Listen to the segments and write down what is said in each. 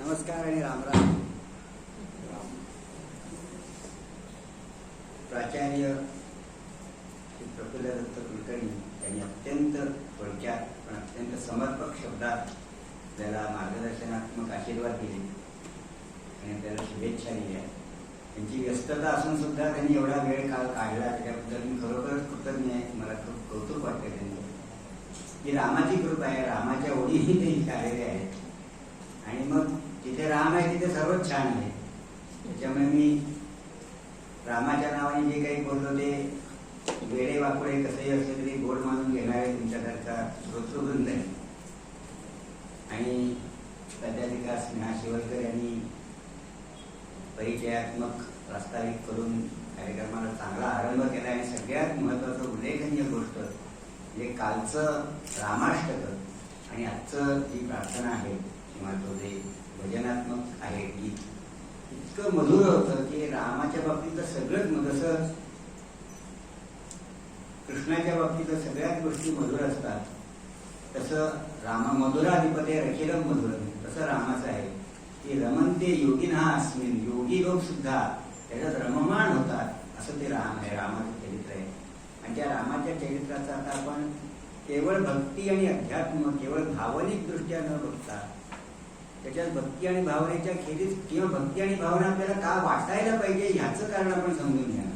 नमस्कार आणि रामराम. प्राचार्य श्री प्रफुल्ल दत्त कुलकर्णी यांनी अत्यंत थोडक्यात पण अत्यंत समर्पक शब्दात त्याला मार्गदर्शनात्मक आशीर्वाद दिले आणि त्याला शुभेच्छा दिल्या. त्यांची व्यस्तता असून सुद्धा त्यांनी एवढा वेळ काल काढला त्याच्याबद्दल मी खरोखरच कृतज्ञ आहे. मला खूप कौतुक वाटतं त्यांनी की रामाची कृपा आहे, रामाच्या ओढीही ते आलेले आहेत आणि मग जिथे राम आहे तिथे सर्वच छान आहे. त्याच्यामुळे मी रामाच्या नावाने जे काही बोललो ते वेडे वाकुळे कसेही असले तरी गोड मानून घेणारे तुमच्यासारखा श्रोतृवृंद आहे. आणि प्राध्यापिका स्नेहा शिवलकर यांनी परिचयात्मक प्रास्ताविक करून कार्यक्रमाला चांगला आरंभ केला आणि सगळ्यात महत्त्वाचं उल्लेखनीय गोष्ट म्हणजे कालचं रामाष्टक आणि आजचं जी प्रार्थना आहे किंवा तो जे भजनात्मक आहे गीत इतकं मधुर होतं की रामाच्या बाबतीत सगळंच जसं कृष्णाच्या बाबतीत सगळ्याच गोष्टी मधुर असतात तसं मधुराधिपते रखिलम मधुर तसं रामाचं आहे की रमनते योगिनः अस्मिन्, योगी लोक सुद्धा त्याच्यात रममाण होतात असं ते राम आहे, रामाचं चरित्र आहे. आणि त्या रामाच्या चरित्राचा आता आपण केवळ भक्ती आणि अध्यात्म केवळ भावनिक दृष्ट्या न बघता त्याच्यात भक्ती आणि भावनेच्या खेरीज किंवा भक्ती आणि भावना आपल्याला का वाटायला पाहिजे ह्याचं कारण आपण समजून घ्यायला.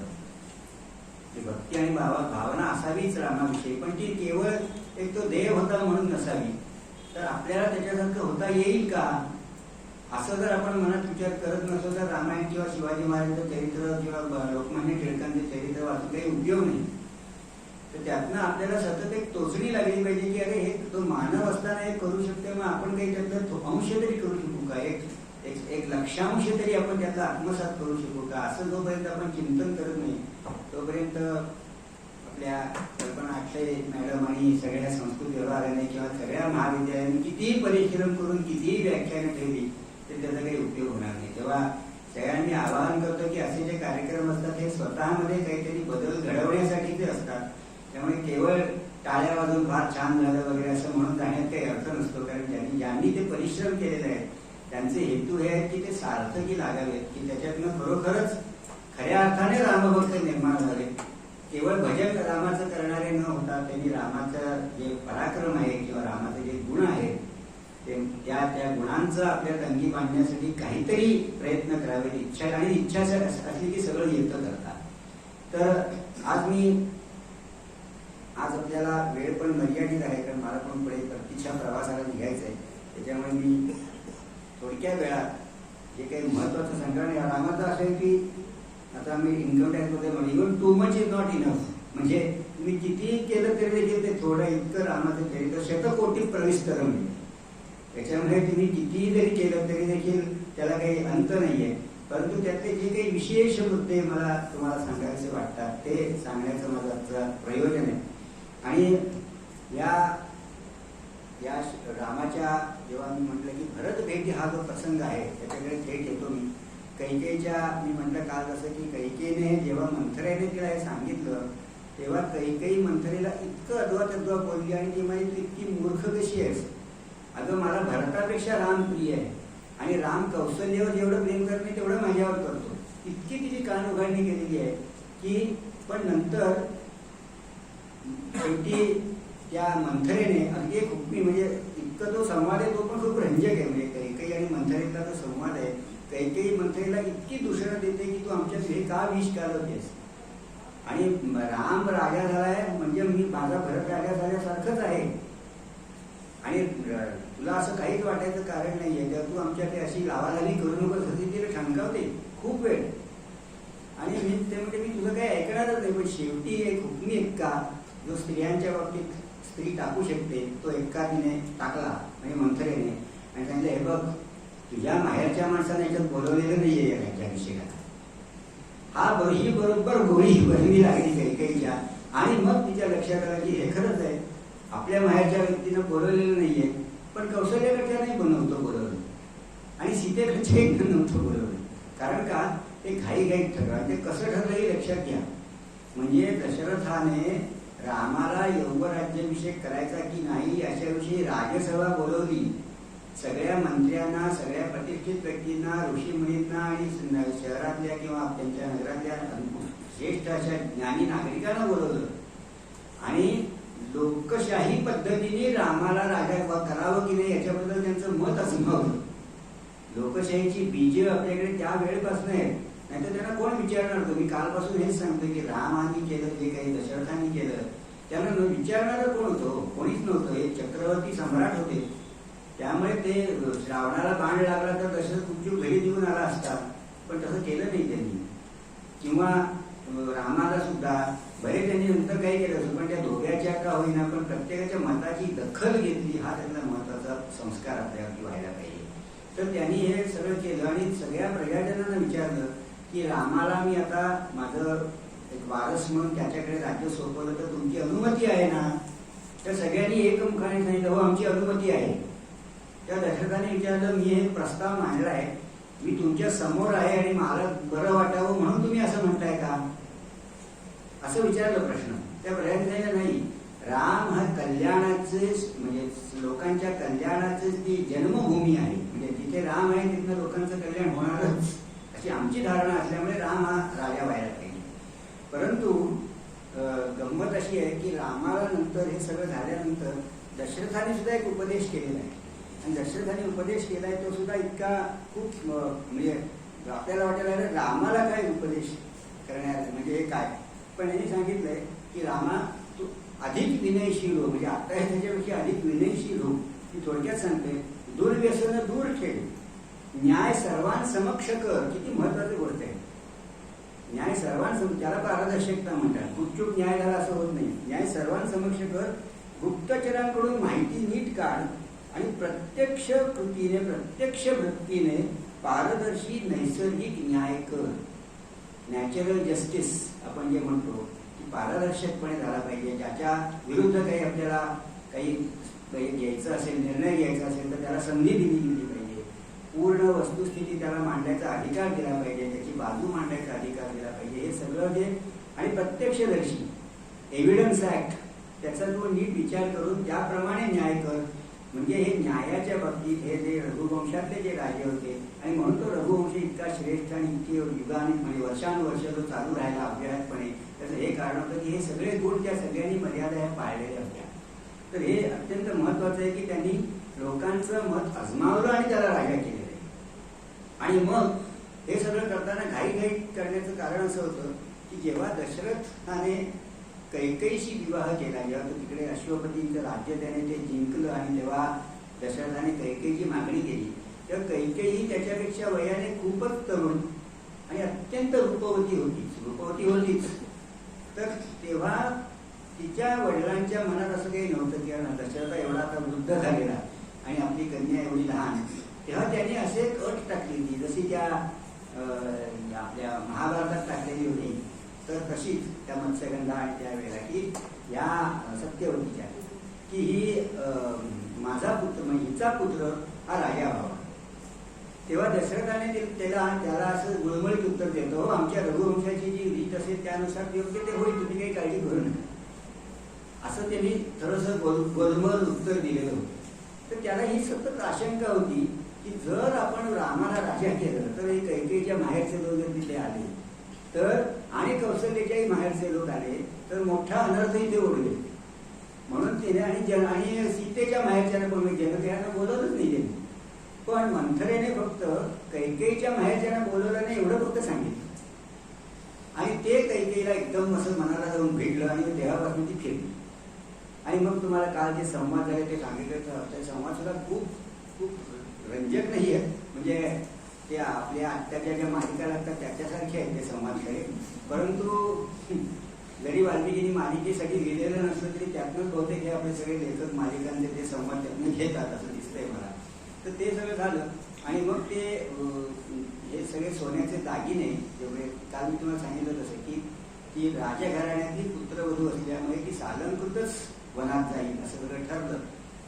भक्ती आणि भावना असावीच रामाविषयी, पण ती केवळ एक तो देव होता म्हणून नसावी, तर आपल्याला त्याच्यासारखं होता येईल का असं जर आपण मनात विचार करत नसलो तर रामायण किंवा शिवाजी महाराजांचं चरित्र किंवा लोकमान्य टिळकांचे चरित्र वाचून काही उपयोग नाही. तर त्यातनं आपल्याला सतत एक टोचणी लागली पाहिजे की अरे हे तो मानव असताना हे करू शकतो, मग आपण काही त्यातलं अंश तरी करू शकू का, एक लक्षांश तरी आपण त्यातला आत्मसात करू शकू का. असं जोपर्यंत आपण चिंतन करत नाही तोपर्यंत आपल्या कल्पना अक्षय मॅडम आणि सगळ्या संस्कृत व्यवहाराने किंवा सगळ्या महाविद्यालयांनी कितीही परिश्रम करून कितीही व्याख्यानं ठेवली तर त्याचा काही उपयोग होणार नाही. तेव्हा सगळ्यांनी आवाहन करतो की असे जे कार्यक्रम असतात हे स्वतःमध्ये काहीतरी बदल घडवण्यासाठी ते असतात. त्यामुळे केवळ टाळ्या वाजवून फार छान झालं वगैरे असं म्हणून जाण्यात काही अर्थ नसतो, कारण ज्यांनी ते परिश्रम केलेले आहेत त्यांचे हेतू हे आहेत की ते सार्थकी लागावेत, की त्याच्यातनं खरोखरच खऱ्या अर्थाने रामभक्त निर्माण झाले. केवळ भजन रामाचं करणारे न होता त्यांनी रामाचं जे पराक्रम आहे किंवा रामाचे जे गुण आहेत त्या गुणांचं आपल्या तंगी बांधण्यासाठी काहीतरी प्रयत्न करावे. इच्छा आणि इच्छा असली की सगळं येतं करतात. तर आज आपल्याला वेळ पण मर्यादित आहे, कारण मला पण पुढे परतीच्या प्रवासाला निघायचं आहे. त्याच्यामुळे मी थोडक्या वेळात जे काही महत्वाचं सांगणार रामाचं असं आहे की आता मी इन्कम टॅक्समध्ये म्हणून even too much is not enough, म्हणजे तुम्ही कितीही केलं तरी देखील ते थोडं इतकं रामाचं चरित्र शतकोटी प्रविस्तरम आहे. त्याच्यामुळे तुम्ही कितीही जरी केलं तरी देखील त्याला काही अंत नाहीये. परंतु त्यातले जे काही विशेष मुद्दे मला तुम्हाला सांगायचे वाटतात ते सांगण्याचं माझं प्रयोजन आहे. आणि या रामाच्या जेव्हा मी म्हटलं की भरत भेटी हा जो प्रसंग आहे त्याच्याकडे थेट येतो मी. कैकेयीच्या मी म्हटलं काल जसं की कैकेयीने जेव्हा मंथरेने तिला हे सांगितलं तेव्हा कैकेयी मंथरेला इतकं अद्वा तद्वा बोलली आणि ती म्हणजे तू इतकी मूर्ख कशी आहेस, अगं मला भरतापेक्षा राम प्रिय आहे आणि राम कौशल्यावर जेवढं प्रेम करत नाही तेवढं माझ्यावर करतो. इतकी तिची कान उघडणी केलेली आहे की पण नंतर शेवटी त्या मंथरेने अगदी एक हुकमी म्हणजे इतकं तो संवाद आहे तो पण खूप रंजक आहे. म्हणजे कैकेयी आणि मंथरेतला तो संवाद आहे. कैकेयी मंथरेला इतकी दूषणं देते की तू आमच्या हे का विष घालवतेस आणि राम राजा झालाय म्हणजे मी माझा भरत राजा झाल्यासारखंच आहे आणि तुला असं काहीच वाटायचं कारण नाहीये, जर तू आमच्याकडे अशी लावालावी करू नकोस अशी तिला ठणकावते खूप वेळ. आणि मी ते म्हणजे मी तुझं काही ऐकणारच नाही. पण शेवटी एक हुकमी एक्का जो स्त्रियांच्या बाबतीत स्त्री टाकू शकते तो एक्का तिने टाकला म्हणजे मंथरेने आणि सांगितलं हे बघ तुझ्या माहेरच्या माणसाने याच्यात बोलवलेलं नाहीये या राज्याभिषेकाला. ही बरोबर गोळी बहिणी लागली कैकेयीच्या. आणि मग तिच्या लक्षात आलं की हे खरंच आहे आपल्या माहेरच्या व्यक्तीनं बोलवलेलं नाहीये, पण कौशल्याकडच्या नाही बनवतो बोलवलं आणि सीतेकडच्या एक नव्हतं बोलवलं. कारण का ते घाईघाईत ठरलं. ते कसं ठरलं हे लक्षात घ्या. म्हणजे दशरथाने रामाला यौवराज्याभिषेक करायचा की नाही याच्याविषयी राजसभा बोलवली सगळ्या मंत्र्यांना, सगळ्या प्रतिष्ठित व्यक्तींना, ऋषीमुनींना आणि शहरातल्या किंवा त्यांच्या नगरातल्या ज्येष्ठ अशा ज्ञानी नागरिकांना बोलवलं आणि लोकशाही पद्धतीने रामाला राजा करावं की नाही याच्याबद्दल त्यांचं मत आजमावलं. लोकशाहीची बीज आपल्याकडे त्या वेळेपासून आहेत. नाहीतर त्यांना कोण विचारणार होतं? मी कालपासून हेच सांगतो की रामाने केलं जे काही दशरथांनी केलं त्यांना विचारणारं कोण होतं? कोणीच नव्हतं. हे चक्रवर्ती सम्राट होते. त्यामुळे ते श्रावणाला बाण लागला तर दशरथ गुपचूप घरी देऊन आला असता, पण तसं केलं नाही त्यांनी. किंवा रामाला सुद्धा बरे त्यांनी नंतर काही केलं असं, पण त्या दोघ्याच्या का होईना पण प्रत्येकाच्या मताची दखल घेतली. हा त्यांना महत्वाचा संस्कार आपल्यावरती व्हायला पाहिजे. तर त्यांनी हे सगळं केलं आणि सगळ्या प्रजाजनांना विचारलं की रामाला मी आता माझं एक वारस म्हणून त्याच्याकडे राज्य सोपवलं तर तुमची अनुमती आहे ना? तर सगळ्यांनी एकमुखाने सांगितलं हो आमची अनुमती आहे. त्या दशरथाने विचारलं मी हे प्रस्ताव मांडला आहे, मी तुमच्या समोर आहे आणि मला बरं वाटावं म्हणून तुम्ही असं म्हणताय का? असं विचारलं प्रश्न. त्या प्रजाजनाने नाही, राम हा कल्याणाचे म्हणजे लोकांच्या कल्याणाचे ती जन्मभूमी आहे, म्हणजे जिथे राम आहे तिथनं लोकांचं कल्याण होणारच अशी आमची धारणा असल्यामुळे राम हा राजा व्हायला पाहिजे. परंतु गंमत अशी आहे की रामाला नंतर हे सगळं झाल्यानंतर दशरथाने सुद्धा एक उपदेश केलेला आहे आणि दशरथाने उपदेश केलाय तो सुद्धा इतका खूप म्हणजे आपल्याला वाटायला रामाला काय उपदेश करण्यात म्हणजे हे काय, पण यांनी सांगितलंय की रामा तू अधिक विनयशील हो, म्हणजे आता हे त्याच्यापेक्षा अधिक विनयशील हो. ती थोडक्यात सांगते दुर्व्यसन दूर ठेव, न्याय सर्वांसमक्ष कर. किती महत्वाची गोष्ट आहे. न्याय सर्वांसमक्ष, त्याला पारदर्शकता म्हणतात. गुपचूप न्याय झाला असं होत नाही. न्याय सर्वांसमक्ष कर, गुप्तचरांकडून माहिती नीट काढ आणि प्रत्यक्ष कृतीने प्रत्यक्ष वृत्तीने पारदर्शी नैसर्गिक न्याय कर. नॅचरल जस्टिस आपण जे म्हणतो की पारदर्शकपणे झाला पाहिजे. ज्याच्या विरुद्ध काही आपल्याला काही घ्यायचं असेल, निर्णय घ्यायचा असेल तर त्याला संधी दिली गेली पाहिजे. पूर्ण वस्तुस्थिती त्याला मांडण्याचा अधिकार दिला पाहिजे, त्याची बाजू मांडण्याचा अधिकार दिला पाहिजे. हे सगळं जे आणि प्रत्यक्षदर्शी एव्हिडन्स ऍक्ट त्याचा तो नीट विचार करून त्याप्रमाणे न्याय कर. म्हणजे हे न्यायाच्या बाबतीत हे जे रघुवंशातले जे राजे होते आणि म्हणून तो रघुवंश इतका श्रेष्ठ आणि इतकी युगाने म्हणजे वर्षानुवर्ष तो चालू राहिला अव्याहतपणे. त्याचं हे कारण होतं की हे सगळे गुण त्या सगळ्यांनी मर्यादा ह्या पाळलेल्या होत्या. तर हे अत्यंत महत्वाचं आहे की त्यांनी लोकांचं मत आजमावलं आणि त्याला राजा केलेलं आहे. आणि मग हे सगळं करताना घाईघाई करण्याचं कारण असं होतं की जेव्हा दशरथाने कैकेयीशी विवाह केला, जेव्हा तो तिकडे अश्वपतींचं राज्य त्याने ते जिंकलं आणि तेव्हा दशरथाने कैकेयीची मागणी केली, तेव्हा कैकेयी त्याच्यापेक्षा वयाने खूपच तरुण आणि अत्यंत रूपवती होतीच. तर तेव्हा तिच्या वडिलांच्या मनात असं काही नव्हतं की दशरथ एवढा आता वृद्ध झालेला आणि आपली कन्या एवढी लहान. तेव्हा त्याने असे एक अट टाकली होती जशी त्या आपल्या महाभारतात टाकलेली होती. तर तशीच त्या मत्स्यगंधा आणि त्या वेळेला की या सत्यवतीच्या की ही माझा पुत्र म्हणजे हिचा पुत्र हा राजा व्हावा. तेव्हा दशरथाने त्याला असं गुळमळीत उत्तर देतो, हो आमच्या रघुवंशाची जी रीत असेल त्यानुसार योग्य ते होईल, तुम्ही काही काळजी करू नका, असं त्यांनी थोडंसं गोलमोल उत्तर दिलेलं होतं. तर त्याला ही सतत आशंका होती की जर आपण रामाला राजा केलं तर हे कैकेयीच्या माहेरचे लोक जर तिथे आले तर आणि कौशल्याच्याही माहेरचे लोक आले तर मोठा अनर्थ इथे ओढले. म्हणून तिने आणि सीतेच्या माहेरच्यानं पण जनतेनं बोलवलंच नाही त्यांनी. पण मंथरेने फक्त कैकेयीच्या माहेरच्यानं बोलवलं नाही एवढं फक्त सांगितलं आणि ते कैकेयीला एकदम असं मनाला जाऊन भेटलं आणि देवापासून ती फिरली. आणि मग तुम्हाला काल जे संवाद झाले ते सांगितलं, ते संवाद सुद्धा खूप खूप रंजक नाही आहेत. म्हणजे ते आपल्या आत्ताच्या ज्या मालिका लागतात त्याच्यासारखे आहेत ते संवाद खरे. परंतु जरी वाल्मिकींनी मालिकेसाठी लिहिलेलं नसलं तरी त्यातूनच बहुतेक हे आपले सगळे लेखक मालिकांचे ते संवाद त्यातून घेतात असं दिसतंय मला. तर ते सगळं झालं आणि मग ते हे सगळे सोन्याचे दागिने जेवढे काल मी तुम्हाला सांगितलं तसं की ती राजघराण्यातली पुत्रवधू असल्यामुळे ती सालंकृतच वनात जाईल असं सगळं ठरलं.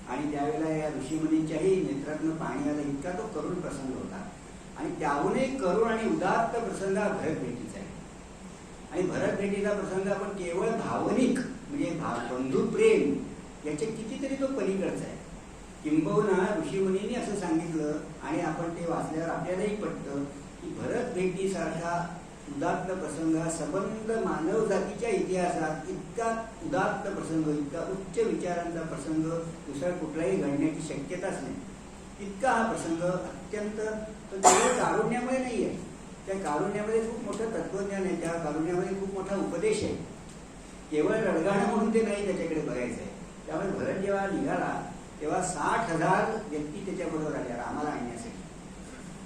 आणि त्यावेळेला या ऋषीमुनींच्याही नेत्रातनं पाणी आलं, इतका तो करुण प्रसंग होता. आणि त्याहूनही करुण आणि उदात्त प्रसंग हा भरत भेटीचा आहे. आणि भरत भेटीचा प्रसंग आपण केवळ भावनिक म्हणजे बंधुप्रेम याचे कितीतरी तो पलीकडचा आहे. किंबहुना ऋषीमुनींनी असं सांगितलं आणि आपण ते वाचल्यावर आपल्यालाही पटतं की भरत भेटीसारखा उदात्त प्रसंग हा सबंध मानव जातीच्या इतिहासात इतका उदात्त प्रसंग, इतका उच्च विचारांचा प्रसंग दुसरा कुठलाही घडण्याची शक्यताच नाही. इतका हा प्रसंग अत्यंत केवळ कारुण्यामुळे नाही आहे, त्या कारुण्यामध्ये खूप मोठं तत्वज्ञान आहे, त्या कारुण्यामध्ये खूप मोठा उपदेश आहे. केवळ रडगाणं म्हणून ते नाही त्याच्याकडे बघायचं आहे. त्यामुळे भरत जेव्हा निघाला तेव्हा 60,000 व्यक्ती त्याच्याबरोबर आल्या रामाला आणण्यासाठी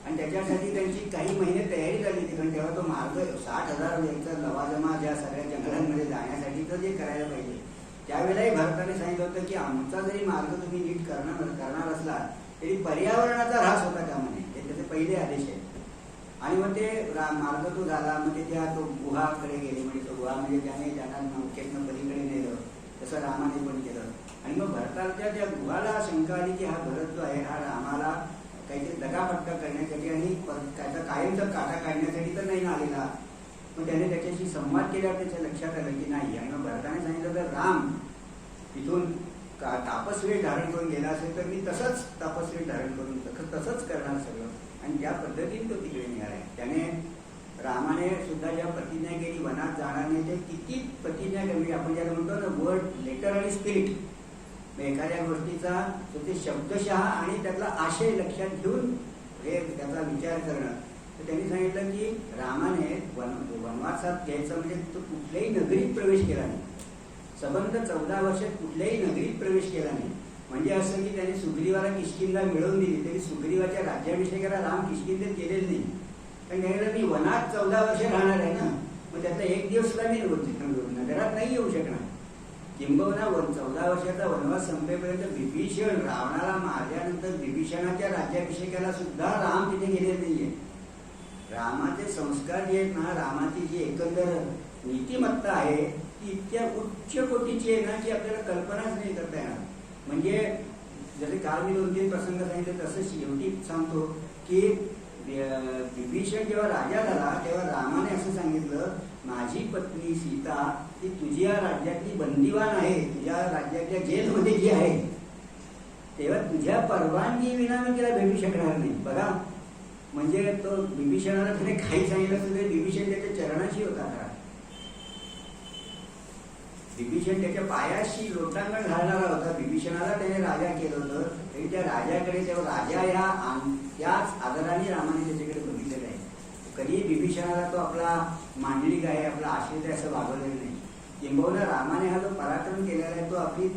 आणि त्याच्यासाठी त्यांची काही महिने तयारी झाली होती. कारण तेव्हा तो मार्ग 60,000 यांचा लवाजमा ज्या सगळ्या जंगलांमध्ये जाण्यासाठी तर जे करायला पाहिजे त्यावेळेलाही भारताने सांगितलं होतं की आमचा जरी मार्ग तुम्ही नीट करणार असला तरी पर्यावरणाचा ऱ्हास होता कामा नये, हे त्याचे पहिले आदेश आहेत. आणि मग ते मार्ग तो झाला, मग ते त्या तो गुहाकडे गेले, म्हणजे तो गुहा म्हणजे त्याने त्यांना नौकेतनं पलीकडे नेलं, तसं रामाने पण केलं. आणि मग भरताच्या त्या गुहाला शंका आली की हा भरत जो आहे हा रामाला काहीतरी दगाफटका करण्यासाठी आणि त्याचा कायमचा काटा काढण्यासाठी तर नाही आलेला. मग त्याने त्याच्याशी संवाद केल्यावर त्याच्या लक्षात आलं की नाही. आणि मग भरताने सांगितलं तर राम इथून तापस्वेष धारण करून गेला असेल तर मी तसंच तापस्वेष धारण करून तसंच करणार सगळं. आणि ज्या पद्धतीने तो तिकडे निघाला, त्याने रामाने सुद्धा ज्या प्रतिज्ञा केली वनात जाणार नाही, ते किती प्रतिज्ञा केली. आपण ज्याला म्हणतो ना वर्ड, लेटर आणि स्पिरिट, एखाद्या गोष्टीचा ते शब्दशः आणि त्यातला आशय लक्षात घेऊन हे त्याचा विचार करणं. तर त्यांनी सांगितलं की रामाने वनवासात घ्यायचं म्हणजे तो कुठल्याही नगरीत प्रवेश केला नाही, सबंध 14 वर्षात कुठल्याही नगरीत प्रवेश केला नाही. म्हणजे असं की त्याने सुग्रीवाला किष्किंधा मिळवून दिली तरी सुग्रीवाच्या राज्याभिषेकाला राम किष्किंधेत गेलेले नाही. कारण त्याने मी वनात 14 वर्ष राहणार आहे ना, मग त्यातला एक दिवसला मी नगरात नाही येऊ शकणार. किंबहुना 14 वर्षाचा वनवास संपेपर्यंत विभीषण रावणाला मारल्यानंतर विभीषणाच्या राज्याभिषेकाला सुद्धा राम तिथे गेलेले नाहीये. रामाचे संस्कार जे आहेत ना, रामाची जी एकंदर नीतिमत्ता आहे ती इतक्या उच्च कोटीची आहे ना की आपल्याला कल्पनाच नाही करता येणार. म्हणजे जसे काल मी 2-3 प्रसंग सांगितले तसं शेवटी सांगतो की विभीषण जेव्हा राजा झाला तेव्हा रामाने असं सांगितलं, माझी पत्नी सीता ती तुझ्या राज्यातली बंदिवान आहे, तुझ्या राज्यातल्या जेलमध्ये जी आहे, तेव्हा तुझ्या परवानगी विना मी तिला भेटू शकणार नाही. बघा, म्हणजे तो विभीषणाला त्याने काही सांगितलं तर विभीषण त्याच्या चरणाशी होता. विभीषण त्याच्या पायाशी लोटांगण घालणारा होता. विभीषणाला त्याने राजा केलं होतं तरी त्या राजाकडे तेव्हा राजा त्याच आदराने रामाने त्याच्याकडे बघितलेलं आहे. कधी विभीषणाला तो आपला मांडलिक आहे, आपला आश्रित आहे असं वागवलेलं नाही. किंबहुना रामाने हा जो पराक्रम केलेला आहे तो आपली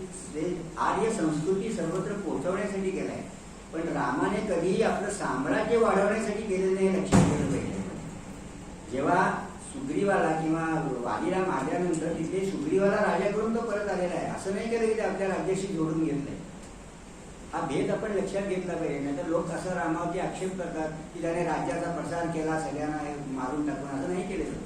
आर्य संस्कृती सर्वत्र पोहोचवण्यासाठी केला आहे. पण रामाने कधीही आपलं साम्राज्य वाढवण्यासाठी केलेलं नाही, लक्षात ठेवलं पाहिजे. जेव्हा सुग्रीवाला किंवा वालीला मारल्यानंतर तिथे सुग्रीवाला राजा करून तो परत आलेला आहे, असं नाही केलं की ते आपल्या राज्याशी जोडून घेतलंय. हा भेद आपण लक्षात घेतला पाहिजे. नाही तर लोक असं रामावरती आक्षेप करतात की त्याने राज्याचा प्रसार केला, सगळ्यांना मारून टाकून, असं नाही केलेलं.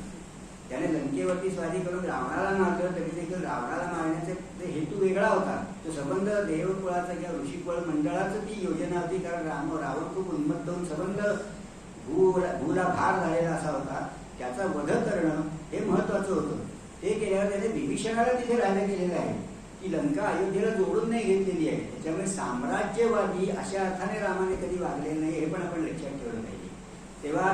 त्याने लंकेवरती स्वारी करून रावणाला मारलं तरी देखील रावणाला मारण्याचा हेतू वेगळा होता. तो संबंध देवकुळाचा किंवा ऋषिकुळ मंडळाचं ती योजना होती. कारण रावण खूप उन्मत्त होऊन संबंध भूला भार झालेला असा होता. त्याचा वध करणं हे महत्वाचं होतं. ते केल्यावर त्याने विभीषणाला तिथे राजा केलेलं आहे की लंका अयोध्येला जोडून नाही घेतलेली आहे. त्याच्यामुळे साम्राज्यवादी अशा अर्थाने रामाने कधी वागले नाही, हे पण आपण लक्षात ठेवलं पाहिजे. तेव्हा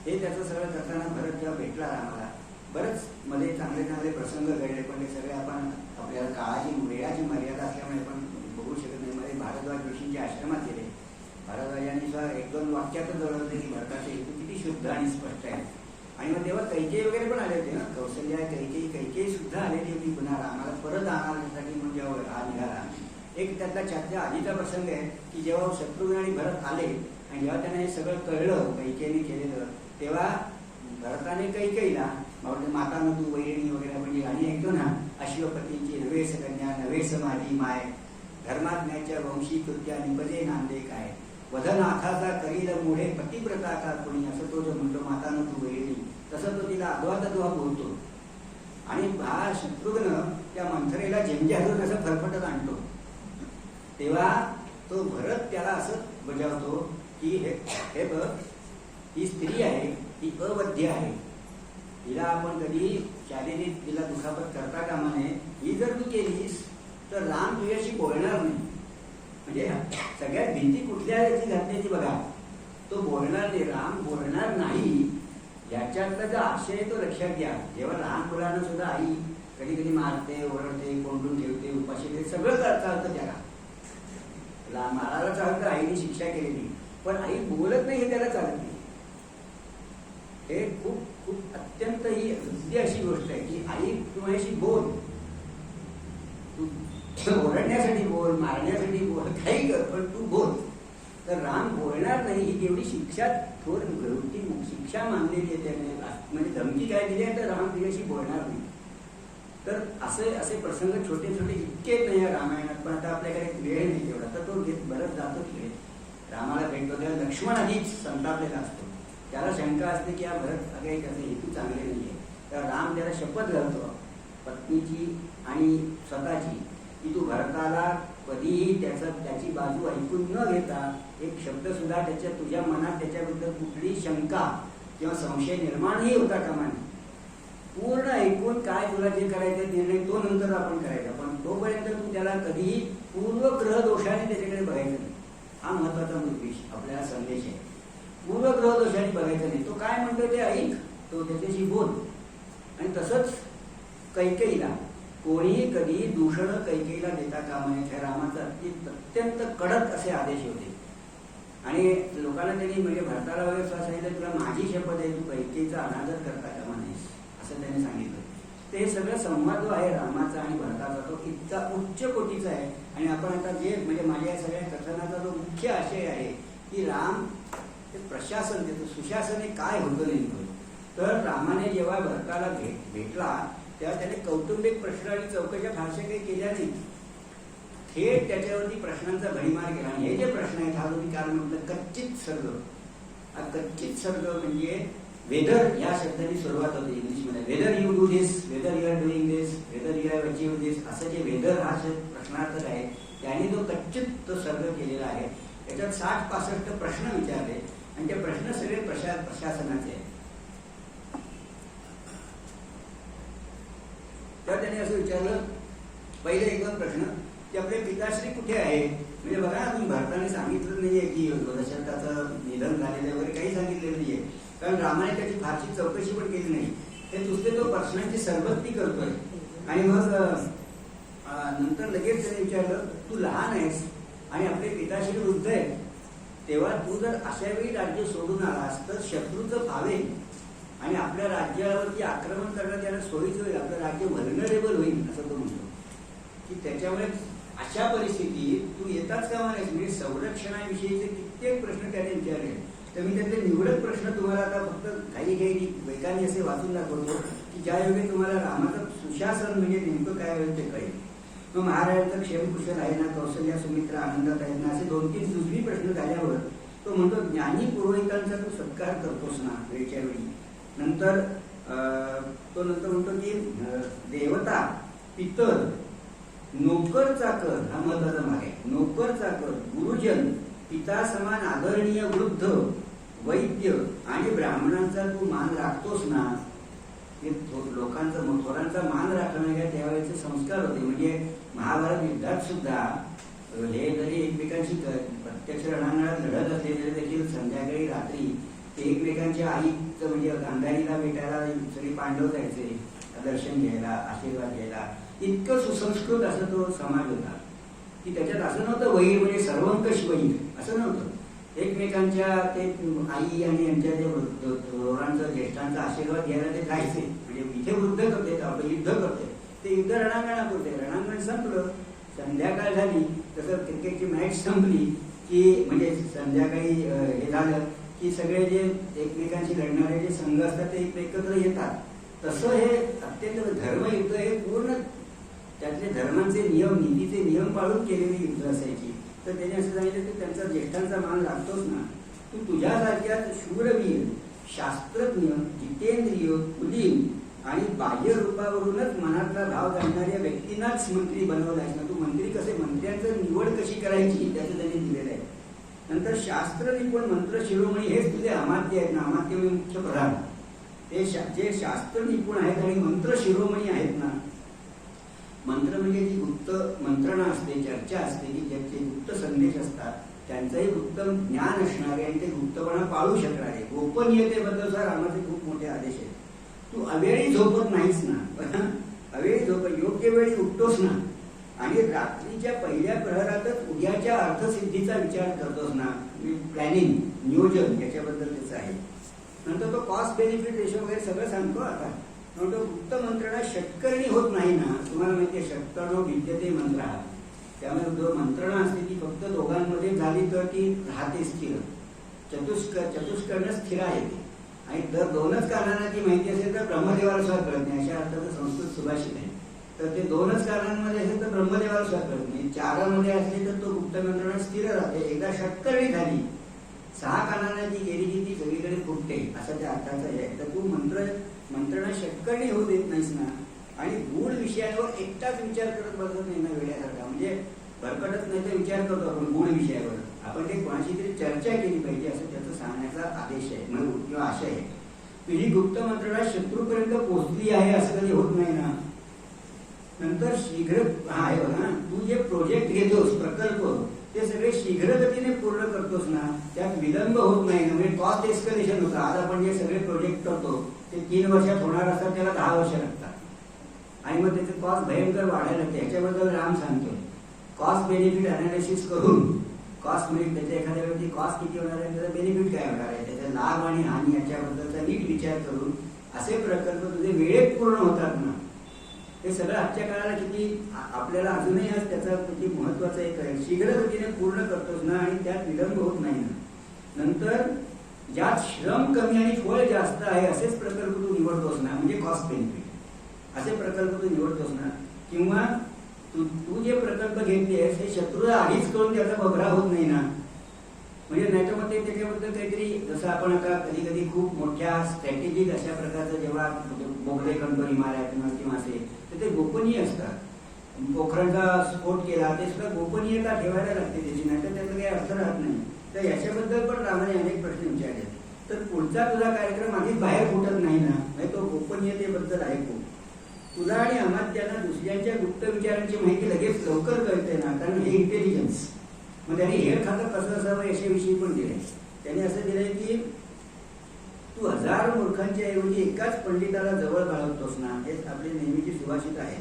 हे त्याचं सगळं करताना भरत जेव्हा भेटला रामाला, बरंच मध्ये चांगले चांगले प्रसंग घडले, पण ते सगळे आपण आपल्याला वेळाची मर्यादा असल्यामुळे आपण बघू शकत नाही. मध्ये भारद्वाज ऋषींच्या आश्रमात गेले. भारद्वाजांनी सुद्धा 1-2 वाक्यातच जवळते की भरताचे हेतू किती शुद्ध आणि स्पष्ट आहे. आणि मग तेव्हा कैकेयी वगैरे पण आले होते ना, कौशल्या कैकेयी सुद्धा आलेली होती पुन्हा रामाला परत आणण्यासाठी. म्हणजे जेव्हा हा निघाला, एक त्यातला आधीचा प्रसंग आहे की जेव्हा शत्रुघ्न आणि भरत आले आणि जेव्हा त्यांना हे सगळं कळलं कैकेयीने केलेलं, तेव्हा भरताने कैकेयीला मातानं तू वैरिणी वगैरे आपण जी गाणी ऐकतो ना, अश्वपतींची नवेस कन्या नवेस माझी माय, धर्माज्ञाच्या वंशी कृत्या निपजे नांदे काय, वधनाथाचा करील मोढे पतिव्रता का कोणी, असं तो जो म्हणतो मातानं तू वैरिणी, तसं तो तिला अद्वा बोलतो. आणि हा शत्रुघ्न त्या मंथरेला झेंजारून असं फरफटत आणतो. तेव्हा तो भरत त्याला असं बजावतो की हे बघ, ही स्त्री आहे, ही अवध्य आहे, तिला आपण कधी शारीरिक तिला दुखापत करता कामा नये. ही जर तू केलीस तर राम तुझ्याशी बोलणार नाही. म्हणजे सगळ्यात भीती कुठल्या याची घातल्याची बघा, तो बोलणार नाही, राम बोलणार नाही याच्यातला जो आशय तो लक्षात घ्या. जेव्हा लहान मुलांना सुद्धा आई कधी कधी मारते, ओरडते, कोंडून ठेवते, उपाशी ठेवते, सगळं चालतं त्याला. मारायला चालतं, आईने शिक्षा केलेली, पण आई बोलत नाही हे त्याला चालत नाही. हे खूप खूप अत्यंत ही हृदय अशी गोष्ट आहे की आई तुझ्याशी बोल, तू ओरडण्यासाठी बोल, मारण्यासाठी बोल, काही कर, पण तू बोल. तर राम बोलणार नाही ही तेवढी शिक्षा, थोर शिक्षा मानलेली आहे त्याने. म्हणजे धमकी काय दिली आहे तर राम तिच्याशी बोलणार नाही. तर असे प्रसंग छोटे छोटे इतके नाही या रामायणात, पण आता आपल्याकडे वेळ नाही तेवढा, तर तो बरंच जातो तिकडे. रामाला भेटतो तेव्हा लक्ष्मण आधीच संतापलेला असतो, त्याला शंका असते की हा भरत अगे त्याचे हेतू चांगले नाहीये. तर राम त्याला शपथ घालतो पत्नीची आणि स्वतःची की तू भरताला कधीही त्याची बाजू ऐकून न घेता एक शब्द सुद्धा तुझ्या मनात त्याच्याबद्दल कुठली शंका किंवा संशय निर्माणही होता कामा नये. पूर्ण ऐकून काय तुला जे करायचं निर्णय तो नंतर आपण करायचा, पण तोपर्यंत तू त्याला कधीही पूर्वग्रह दोषाने त्याच्याकडे बघायचं नाही. हा महत्वाचा उद्देश आपल्याला संदेश आहे. पूर्वग्रह दोषाने बघायचं नाही. तो काय म्हणतो ते ऐक, तो त्याच्याशी बोल. आणि तसंच कैकेयीला कोणीही कधी दूषण कैकेयीला देता कामा नये. रामाचा अत्यंत कडक असे आदेश होते. आणि लोकांना त्यांनी म्हणजे भरताला वगैरे सांगितलं तुला माझी शपथ आहे, तू कैकेयीचा अनादर करता कामा नयेस असं त्यांनी सांगितलं. ते सगळं संवाद जो आहे रामाचा आणि भरताचा तो इतका उच्च कोटीचा आहे. आणि आपण आता जे म्हणजे माझ्या सगळ्या कथनाचा जो मुख्य आशय आहे की राम ते प्रशासन देतो, सुशासन हे काय होतं नेमकं. तर रामाने जेव्हा भरताला भेटला तेव्हा त्याने कौटुंबिक प्रश्न आणि चौकशा फारशा काही केल्या नाही. थेट त्याच्यावरती प्रश्नांचा भडीमार केला. आणि हे जे प्रश्न आहेत, हा जो मी काल म्हटलं कच्चित सर्ग, हा कच्चित सर्ग म्हणजे वेदर या शब्दाची सुरुवात होते इंग्लिशमध्ये. Whether you do this, whether you are doing this, whether you are achieve this, असं जे वेदर हा प्रश्नार्थक आहे त्याने जो कच्चित तो सर्ग केलेला आहे. त्याच्यात 60-65 प्रश्न विचारले आणि ते प्रश्न सगळे प्रशासनाचे आहेत. तर त्याने असं विचारलं, पहिले एक दोन प्रश्न की आपले पिताश्री कुठे आहे. म्हणजे बघा तुम्ही भारताने सांगितलं नाहीये की दशरथाचं निधन झालेलं वगैरे काही सांगितलेलं नाहीये, कारण रामाने त्याची फारशी चौकशी पण केली नाही. ते नुसते तो प्रश्नांची सरबत्ती करतोय. आणि मग नंतर लगेच त्याने विचारलं तू लहान आहेस आणि आपले पिताश्री वृद्ध आहेत, तेव्हा तू जर अशा वेळी राज्य सोडून आलास तर शत्रूचं फावेल आणि आपल्या राज्यावरती आक्रमण करणं त्याला सोयीचं होईल, आपलं राज्य व्हलनरेबल होईल असं तो म्हणतो. की त्याच्यामुळे अशा परिस्थितीत तू येताच कामा नयेस. म्हणजे संरक्षणाविषयीचे कित्येक प्रश्न त्याने विचारले. तर मी त्यातले निवडक प्रश्न तुम्हाला आता फक्त काही वेगाने असे वाचून दाखवतो की ज्या योगे तुम्हाला रामाचं सुशासन म्हणजे नेमकं काय होईल ते कळेल. मग महाराजांचं क्षेमकुशल आहे ना, कौशल्या सुमित्रा आनंदात आहेत ना, असे 2-3 दुसरी प्रश्न झाल्यावर तो म्हणतो ज्ञानी पुरोहितांचा तू सत्कार करतोस ना वेळच्या वेळी. नंतर तो म्हणतो की देवता, पितर, नोकर चाकर, हा महत्वाचा भाग आहे. नोकर चाकर, गुरुजन, पिता समान आदरणीय वृद्ध, वैद्य आणि ब्राह्मणांचा तू मान राखतोस ना. लोकांचा थोरांचा मान राखणं का त्यावेळेचे संस्कार होते. म्हणजे महाभारत युद्धात सुद्धा हे जरी एकमेकांशी प्रत्यक्ष रणांगणात लढत असलेले देखील संध्याकाळी रात्री ते एकमेकांच्या आईचं म्हणजे गांधारीला भेटायला सगळे पांडव जायचे दर्शन घ्यायला, आशीर्वाद घ्यायला. इतकं सुसंस्कृत असं तो समाज होता की त्याच्यात असं नव्हतं वैर म्हणजे सर्वंकष वैर असं नव्हतं. एकमेकांच्या ते आई आणि यांच्या जे थोरांचा ज्येष्ठांचा आशीर्वाद घ्यायला ते जायचे. म्हणजे इथे वृद्ध करते, आपण युद्ध करते, ते युद्ध रणांगणापुरते. रणांगण संपलं, संध्याकाळ झाली, तसं क्रिकेटची मॅच संपली की म्हणजे संध्याकाळी हे झालं की सगळे जे एकमेकांशी लढणारे जे संघ असतात ते एकत्र येतात. तसं हे अत्यंत धर्मयुद्ध हे पूर्ण त्यातले धर्मांचे नियम, नीतीचे नियम पाळून केलेली युद्ध असायची. तर त्याने असं सांगितलं की त्यांचा ज्येष्ठांचा मान लागतोच ना. तू तुझ्यासारख्या शूरवीर, शास्त्रज्ञ, जितेंद्रिय, कुलीन आणि बाह्य रूपावरूनच मनातला भाव जाणणाऱ्या व्यक्तींनाच मंत्री बनवलायस ना. तू मंत्री कसे, मंत्र्यांचं निवड कशी करायची त्याचं त्यांनी दिलेलं आहे. नंतर शास्त्र निपुण, मंत्र शिरोमणी हेच तुझे अमात्य आहेत ना. अमात्य म्हणजे मुख्य प्रधान. ते जे शास्त्र निपुण आहेत आणि मंत्र शिरोमणी आहेत ना. मंत्र म्हणजे जी गुप्त गुप्त मंत्रणा असते, चर्चा असते, की ज्याचे गुप्त संदेश असतात, त्यांचंही गुप्त ज्ञान असणारे आणि ते गुप्तपणा पाळू शकणारे, गोपनीयतेबद्दल रामाचे खूप मोठे आदेश आहेत. तू अवेळी झोपत नाहीस ना, अवेळी योग्य वेळी उठतोस ना, आणि रात्रीच्या पहिल्या प्रहरातच उद्याच्या अर्थसिद्धीचा विचार करतोस ना. प्लॅनिंग, नियोजन याच्याबद्दल त्याचं आहे. नंतर तो कॉस्ट बेनिफिट रेशो वगैरे सगळं सांगतो. आता म्हणतो गुप्त मंत्रणा षटकर्णी होत नाही ना. तुम्हाला माहिती आहे षटकर्णो विद्यते मंत्र, त्यामुळे जो मंत्रणा असते ती फक्त दोघांमध्ये झाली तर ती राहते स्थिर. चतुष्कर्ण स्थिर आहे ती. आणि जर दोनच कारणांना ती माहिती असेल तर ब्रह्मदेवाला सुद्धा कळत नाही, अशा अर्थाचं संस्कृत सुभाषित आहे. तर ते दोनच कारणांमध्ये असेल तर ब्रह्मदेवाला सुद्धा कळत नाही. चारामध्ये असले तर तो गुप्त मंत्रणा स्थिर राहते. एकदा षटकर्णी झाली, 6 कानांना ती गेली की ती सगळीकडे फुटते, असं त्या अर्थाचं आहे. तर तू मंत्रणा षटकर्णी होऊ देत नाहीस ना. आणि गूढ विषयावर एकटाच विचार करत बसत नाही ना वेड्यासारखा. म्हणजे भरकटत नाही तर विचार करतो आपण गूढ विषयावर. आपण ते कोणाशी तरी चर्चा केली पाहिजे असं त्याचं सांगण्याचा आदेश आहे किंवा आशय आहे. तुझी गुप्त मंत्रणा शत्रूपर्यंत पोहोचली आहे असं कधी होत नाही ना. नंतर शीघ्र आहे बघा, तू जे प्रोजेक्ट घेतोस, प्रकल्प, ते सगळे शीघ्र गतीने पूर्ण करतोस ना, त्यात विलंब होत नाही ना. म्हणजे कॉस्ट एस्कलेशन होतं. आज आपण जे सगळे प्रोजेक्ट करतो ते 3 वर्षात होणार असतात, त्याला 10 वर्ष लागतात. आणि मग त्याचे कॉस्ट भयंकर वाढायला लागते. याच्याबद्दल राम सांगतोय, कॉस्ट बेनिफिट अनालिसिस करून, कॉस्ट म्हणजे त्याच्या एखाद्या वेळी कॉस्ट किती होणार आहे, त्याचा बेनिफिट काय होणार आहे, त्याचा लाभ आणि हानी याच्याबद्दलचा नीट विचार करून असे प्रकल्प तुझे वेळेत पूर्ण होतात ना. हे सगळं आजच्या काळाला किती आपल्याला अजूनही आज त्याचा किती महत्वाचा एक आहे. शीघ्र गतीने पूर्ण करतोस ना आणि त्यात विलंब होत नाही ना. नंतर ज्यात श्रम कमी आणि फळ जास्त आहे असेच प्रकल्प तू निवडतोस ना. म्हणजे कॉस्ट बेनिफिट असे प्रकल्प तू निवडतोस ना. किंवा तू जे प्रकल्प घेतलेस हे शत्रूला आधीच करून त्याचा बभरा होत नाही ना. म्हणजे नाही तर मग ते त्याच्याबद्दल काहीतरी, जसं आपण आता कधी कधी खूप मोठ्या स्ट्रॅटेजिक अशा प्रकारचं जेव्हा बोगदे कंट्रोल मारा किंवा असे तर ते गोपनीय असतात. पोखरणचा स्फोट केला ते सुद्धा गोपनीयता ठेवायला लागते त्याची, नाही तर त्याचा काही अर्थ राहत नाही. तर याच्याबद्दल पण रामाने अनेक प्रश्न विचारले. तर पुढचा तुझा कार्यक्रम आधीच बाहेर फुटत नाही ना, तो गोपनीयतेबद्दल ऐकू. तुला आणि अमात्यांना दुसऱ्यांच्या गुप्त विचारांची माहिती लगेच लवकर कळते ना, कारण हे इंटेलिजन्स. मग त्यांनी हेर खातं कसं असावं याच्याविषयी पण दिलंय. त्यांनी असं दिलंय की तू 1000 मूर्खांच्या ऐवजी एकाच पंडिताला जवळ बाळगतोस ना. हे आपली नेहमीची सुभाषित आहे.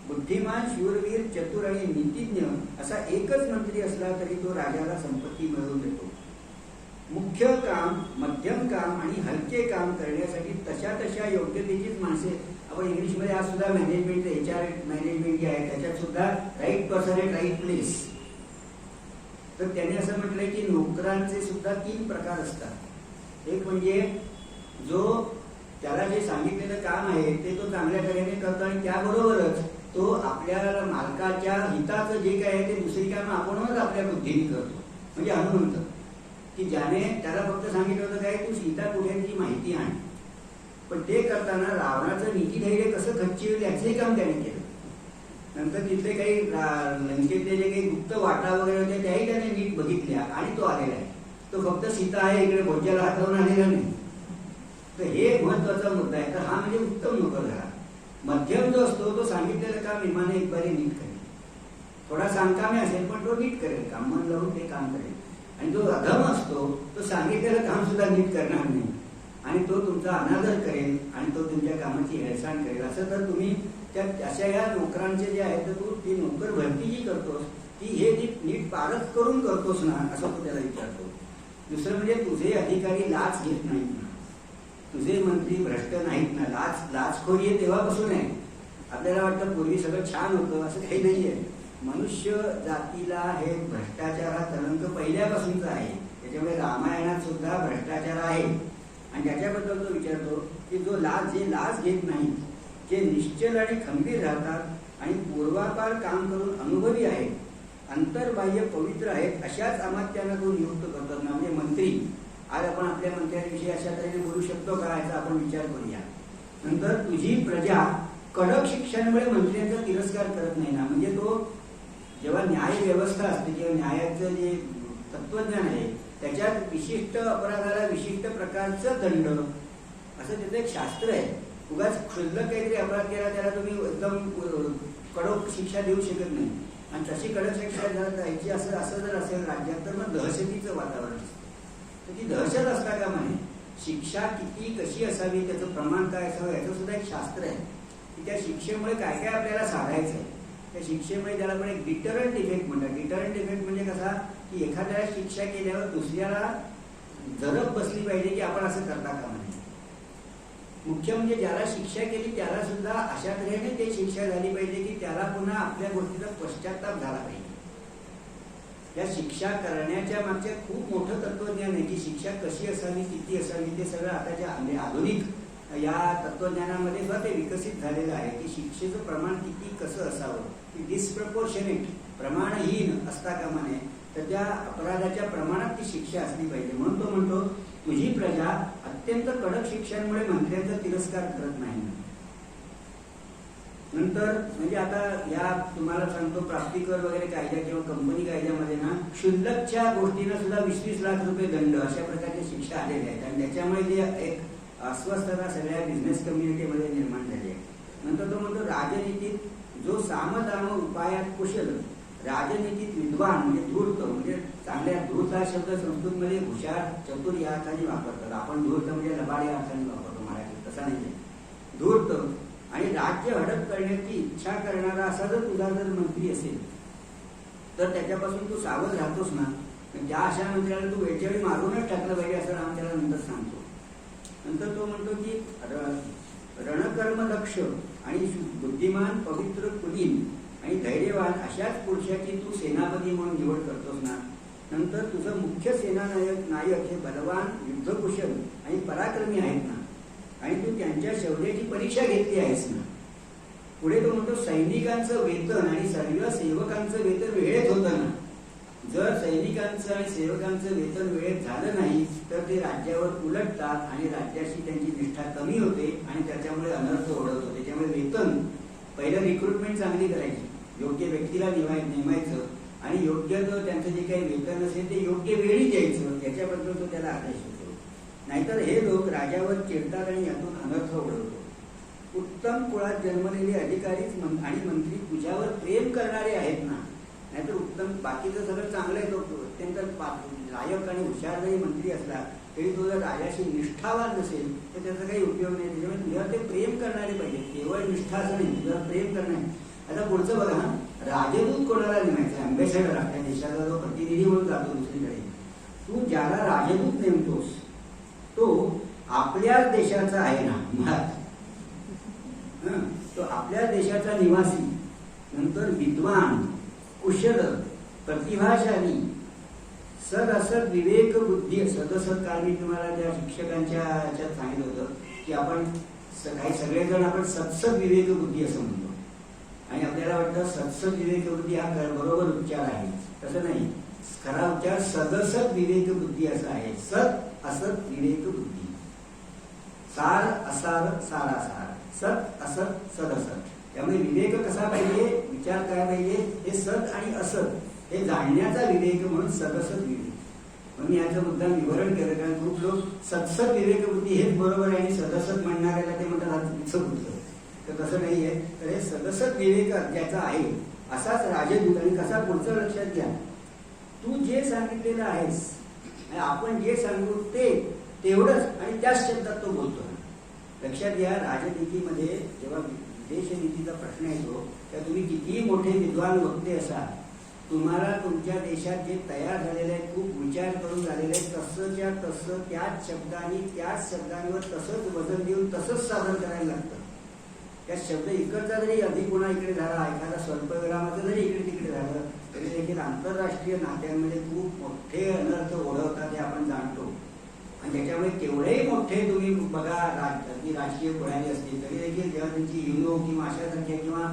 बुद्धिमान, शूरवीर, चतुर आणि नीतिज्ञ असा एकच मंत्री असला तरी तो राजाला संपत्ती मिळवून देतो. मुख्य काम, मध्यम काम आणि हलके काम करण्यासाठी तशा योग्यतेचीच माणसे. आपण इंग्लिशमध्ये आज सुद्धा मॅनेजमेंट, HR मॅनेजमेंट जे आहे त्याच्यात सुद्धा right person at right place. तर त्यांनी असं म्हटलंय की नोकरांचे सुद्धा 3 प्रकार असतात. एक म्हणजे जो त्याला जे सांगितलेलं काम आहे ते तो चांगल्या तऱ्हेने करतो आणि त्याबरोबरच तो आपल्या मालकाच्या हिताचं जे काय आहे ते दुसरी कामं आपणच आपल्या बुद्धीने करतो. म्हणजे हनुमंत, की ज्याने त्याला फक्त सांगितलं होतं काय, तू सीता कुठेची माहिती आण. पण ते करताना रावणाचं नीतिधैर्य कसं खच्चीवेल याचंही काम त्याने केलं. नंतर तिथले काही लंकेतले जे काही गुप्त वाटा वगैरे होते त्याही त्याने नीट बघितल्या आणि तो आलेला आहे. तो फक्त सीता आहे इकडे भोज्याला हात लावून आलेला नाही. तर हे महत्वाचा मुद्दा आहे. तर हा म्हणजे उत्तम नोकर झाला. मध्यम जो असतो तो सांगितलेलं काम विमाने एक बारी नीट करेल. थोडा सांगकामी असेल पण तो नीट करेल, काम मन लावून ते काम करेल. आणि जो अधम असतो तो सांगितलेलं काम सुद्धा नीट करणार नाही आणि तो तुमचा अनादर करेल आणि तो तुमच्या कामाची हेळसांड करेल. असं तर तुम्ही त्या अशा या नोकरांचे जे आहेत तर तू ती नोकर भरती जी करतोस ती हे नीट पारख करून करतोस ना, असं तो त्याला विचारतो. दुसरं म्हणजे तुझे अधिकारी लाच घेत नाहीत ना, तुझे मंत्री भ्रष्ट नाहीत ना. लाचखोरी आहे तेव्हापासून आहे. आपल्याला वाटतं पूर्वी सगळं छान होतं, असं काही नाहीये. मनुष्य जातीला हे भ्रष्टाचार हा कलंक पहिल्यापासूनचा आहे. त्याच्यामुळे रामायणात सुद्धा भ्रष्टाचार आहे. आणि त्याच्याबद्दल तो विचारतो की जो लाच घेत नाही, जे निश्चल आणि खंबीर राहतात आणि पूर्वापार काम करून अनुभवी आहेत, अंतर्बाह्य पवित्र आहेत, अशाच अमात्यांना तो नियुक्त करतात ना. म्हणजे मंत्री, आज आपण आपल्या मंत्र्यांविषयी अशा तऱ्हेने बोलू शकतो का, याचा आपण विचार करूया. नंतर तुझी प्रजा कडक शिक्षणामुळे मंत्र्यांचा तिरस्कार करत नाही ना. म्हणजे तो जेव्हा न्याय व्यवस्था असते किंवा न्यायाचं जे तत्वज्ञान आहे त्याच्यात विशिष्ट अपराधाला विशिष्ट प्रकारचं दंड असं त्याचं एक शास्त्र आहे. उगाच क्षुल्लक काहीतरी अपराध केला त्याला तुम्ही एकदम कडक शिक्षा देऊ शकत नाही. आणि तशी कडक शिक्षा जर द्यायची असं जर असेल राज्यात तर मग दहशतीचं वातावरण असतं. तर ती दहशत असता का म्हणे शिक्षा किती कशी असावी त्याचं प्रमाण काय असावं याचं सुद्धा एक शास्त्र आहे की त्या शिक्षेमुळे काय काय आपल्याला साधायचं आहे. त्या शिक्षेमुळे त्याला पण एक डिटरंट इफेक्ट म्हणतात. डिटरंट इफेक्ट म्हणजे कसा की एखाद्याला शिक्षा केल्यावर दुसऱ्याला जरब बसली पाहिजे की आपण असं करता का म्हणे. मुख्य म्हणजे ज्याला शिक्षा केली त्याला सुद्धा अशा तऱ्हेने ते शिक्षा झाली पाहिजे की त्याला पुन्हा आपल्या गोष्टीचा पश्चाताप झाला पाहिजे. या शिक्षा करण्याच्या मागच्या खूप मोठं तत्वज्ञान आहे की शिक्षा कशी असावी किती असावी ते सगळं आताच्या म्हणजे आधुनिक या तत्वज्ञानामध्ये सुद्धा ते विकसित झालेलं आहे की शिक्षेचं प्रमाण किती कसं असावं की डिस्प्रपोर्शनेट प्रमाणहीन असता कामा नये. तर त्या अपराधाच्या प्रमाणात ती शिक्षा असली पाहिजे. म्हणून तो म्हणतो तुझी प्रजा अत्यंत कडक शिक्षांमुळे मंत्र्यांचा तिरस्कार करत नाही. नंतर म्हणजे आता या तुम्हाला सांगतो प्राप्तिकर वगैरे कायद्या किंवा कंपनी कायद्यामध्ये ना क्षुल्लकच्या गोष्टींना सुद्धा 20-20 लाख रुपये दंड अशा प्रकारच्या शिक्षा आलेल्या आहेत. आणि त्याच्यामुळे जे एक अस्वस्थता सगळ्या बिझनेस कम्युनिटीमध्ये निर्माण झाली आहे. नंतर तो म्हणतो राजनीतीत जो सामदाम उपायात कुशल राजनीतीत विद्वान म्हणजे धूर्त म्हणजे चांगल्या धूर्त हा शब्द संस्कृतमध्ये हुशार चतुर या अर्थाने वापरतात. आपण धूर्त म्हणजे लबाड या अर्थाने वापरतो मराठीत, तसा नाही. धूर्त आणि राज्य हडप करण्याची इच्छा करणारा असा जर तुझा जर मंत्री असेल तर त्याच्यापासून तू सावध राहतोस ना. त्या अशा मंत्र्याला तू वेळच्या वेळी मारूनच टाकलं पाहिजे असं राम त्याला नंतर सांगतो. नंतर तो म्हणतो की रणकर्मदक्ष आणि बुद्धिमान पवित्र कुलीन आणि धैर्यवान अशाच पुरुषाची तू सेनापती म्हणून निवड करतोस ना. नंतर तुझं मुख्य नायक हे बलवान युद्धकुशल आणि पराक्रमी आहेत ना. आणि तू त्यांच्या शौर्याची परीक्षा घेतली आहेस ना. पुढे तो म्हणतो सैनिकांचं वेतन आणि सर्व सेवकांचं वेतन वेळेत होतं ना. जर सैनिकांचं आणि सेवकांचं वेतन वेळेत झालं नाही तर ते राज्यावर उलटतात आणि राज्याशी त्यांची निष्ठा कमी होते आणि त्याच्यामुळे अनर्थ ओढवतो. त्याच्यामुळे वेतन पहिलं रिक्रुटमेंट चांगली करायची, योग्य व्यक्तीला नेमायचं आणि योग्य त्यांचं जे काही वेतन असेल ते योग्य वेळी द्यायचं याच्याबद्दल तो त्याला आदेश होतो. नाहीतर हे लोक राजावर चिडतात आणि यातून अनर्थ ओढवतो. उत्तम कुळात जन्मलेले अधिकारीच आणि मंत्री तुझ्यावर प्रेम करणारे आहेत ना. नाहीतर उत्तम बाकीचं सगळं चांगलं आहे. तो अत्यंत लायक आणि हुशार जरी मंत्री असला तरी तो जर राजाशी निष्ठावान नसेल तर त्याचा काही उपयोग नाही. त्याच्यामुळे तुझ्यावर ते प्रेम करणारे पाहिजे, केवळ निष्ठा असं नाही, तुझ्यावर प्रेम करणार. आता पुढचं बघा, राजदूत कोणाला नेमायचं, अँबेसेडर आपल्या देशाचा जो प्रतिनिधी म्हणून जातो दुसरीकडे, तू ज्याला राजदूत नेमतोस तो आपल्याच देशाचा आहे ना मुळात. तो आपल्याच देशाचा निवासी, नंतर विद्वान, कुशल, प्रतिभाशाली, सदसद विवेक बुद्धी. सदसद काल मी तुम्हाला त्या शिक्षकांच्या ह्याच्यात सांगितलं होतं की आपण काही सगळेजण आपण सत्सद विवेक बुद्धी असं म्हणतो आणि आपल्याला वाटतं सत्सद विवेक बुद्धी हा बरोबर उच्चार आहे. तसं नाही, खरा उच्चार सदसद विवेक बुद्धी असा आहे. सत असत विवेक बुद्धी, सार असार सारासार, सत असत सदसत. त्यामुळे विवेक कसा पाहिजे, विचार काय पाहिजे, हे सत आणि असत हे जाणण्याचा विवेक म्हणून सदसत विवेक. म्हणून याचं मुद्दाम विवरण केलं कारण खूप लोक सत्सत विवेक बुद्धी हेच बरोबर आहे आणि सदसत म्हणणाऱ्याला ते म्हणतात हा चुकीचं बुद्ध. तर तसं नाहीये. तर हे सदसत विवेक ज्याचा आहे असाच राजदूत. आणि कसा पुढचं लक्षात घ्या, तू जे सांगितलेलं आहेस आपण जे सांगू ते तेवढंच आणि त्याच शब्दात तो बोलतो. लक्षात घ्या, राजनीतीमध्ये जेव्हा देशनीतीचा प्रश्न येतो तेव्हा तुम्ही कितीही मोठे विद्वान वक्ते असाल, तुम्हाला तुमच्या देशात जे तयार झालेले आहे, खूप विचार करून झालेले आहे, तसंच्या तसं त्याच शब्दांवर तसंच वजन देऊन तसंच सादर करायला लागतं. त्या शब्द इकडचा जरी अधिक गुन्हा इकडे झाला, एखादा स्वल्पविरामाचं जरी इकडे तिकडे झालं तरी देखील आंतरराष्ट्रीय नात्यांमध्ये खूप मोठे अनर्थ ओढवतात हे आपण जाणतो. आणि त्याच्यामुळे केवढेही मोठे तुम्ही बघा राजकीय पुढारी असतील तरी देखील जेव्हा त्यांची युनो किंवा अशासारख्या किंवा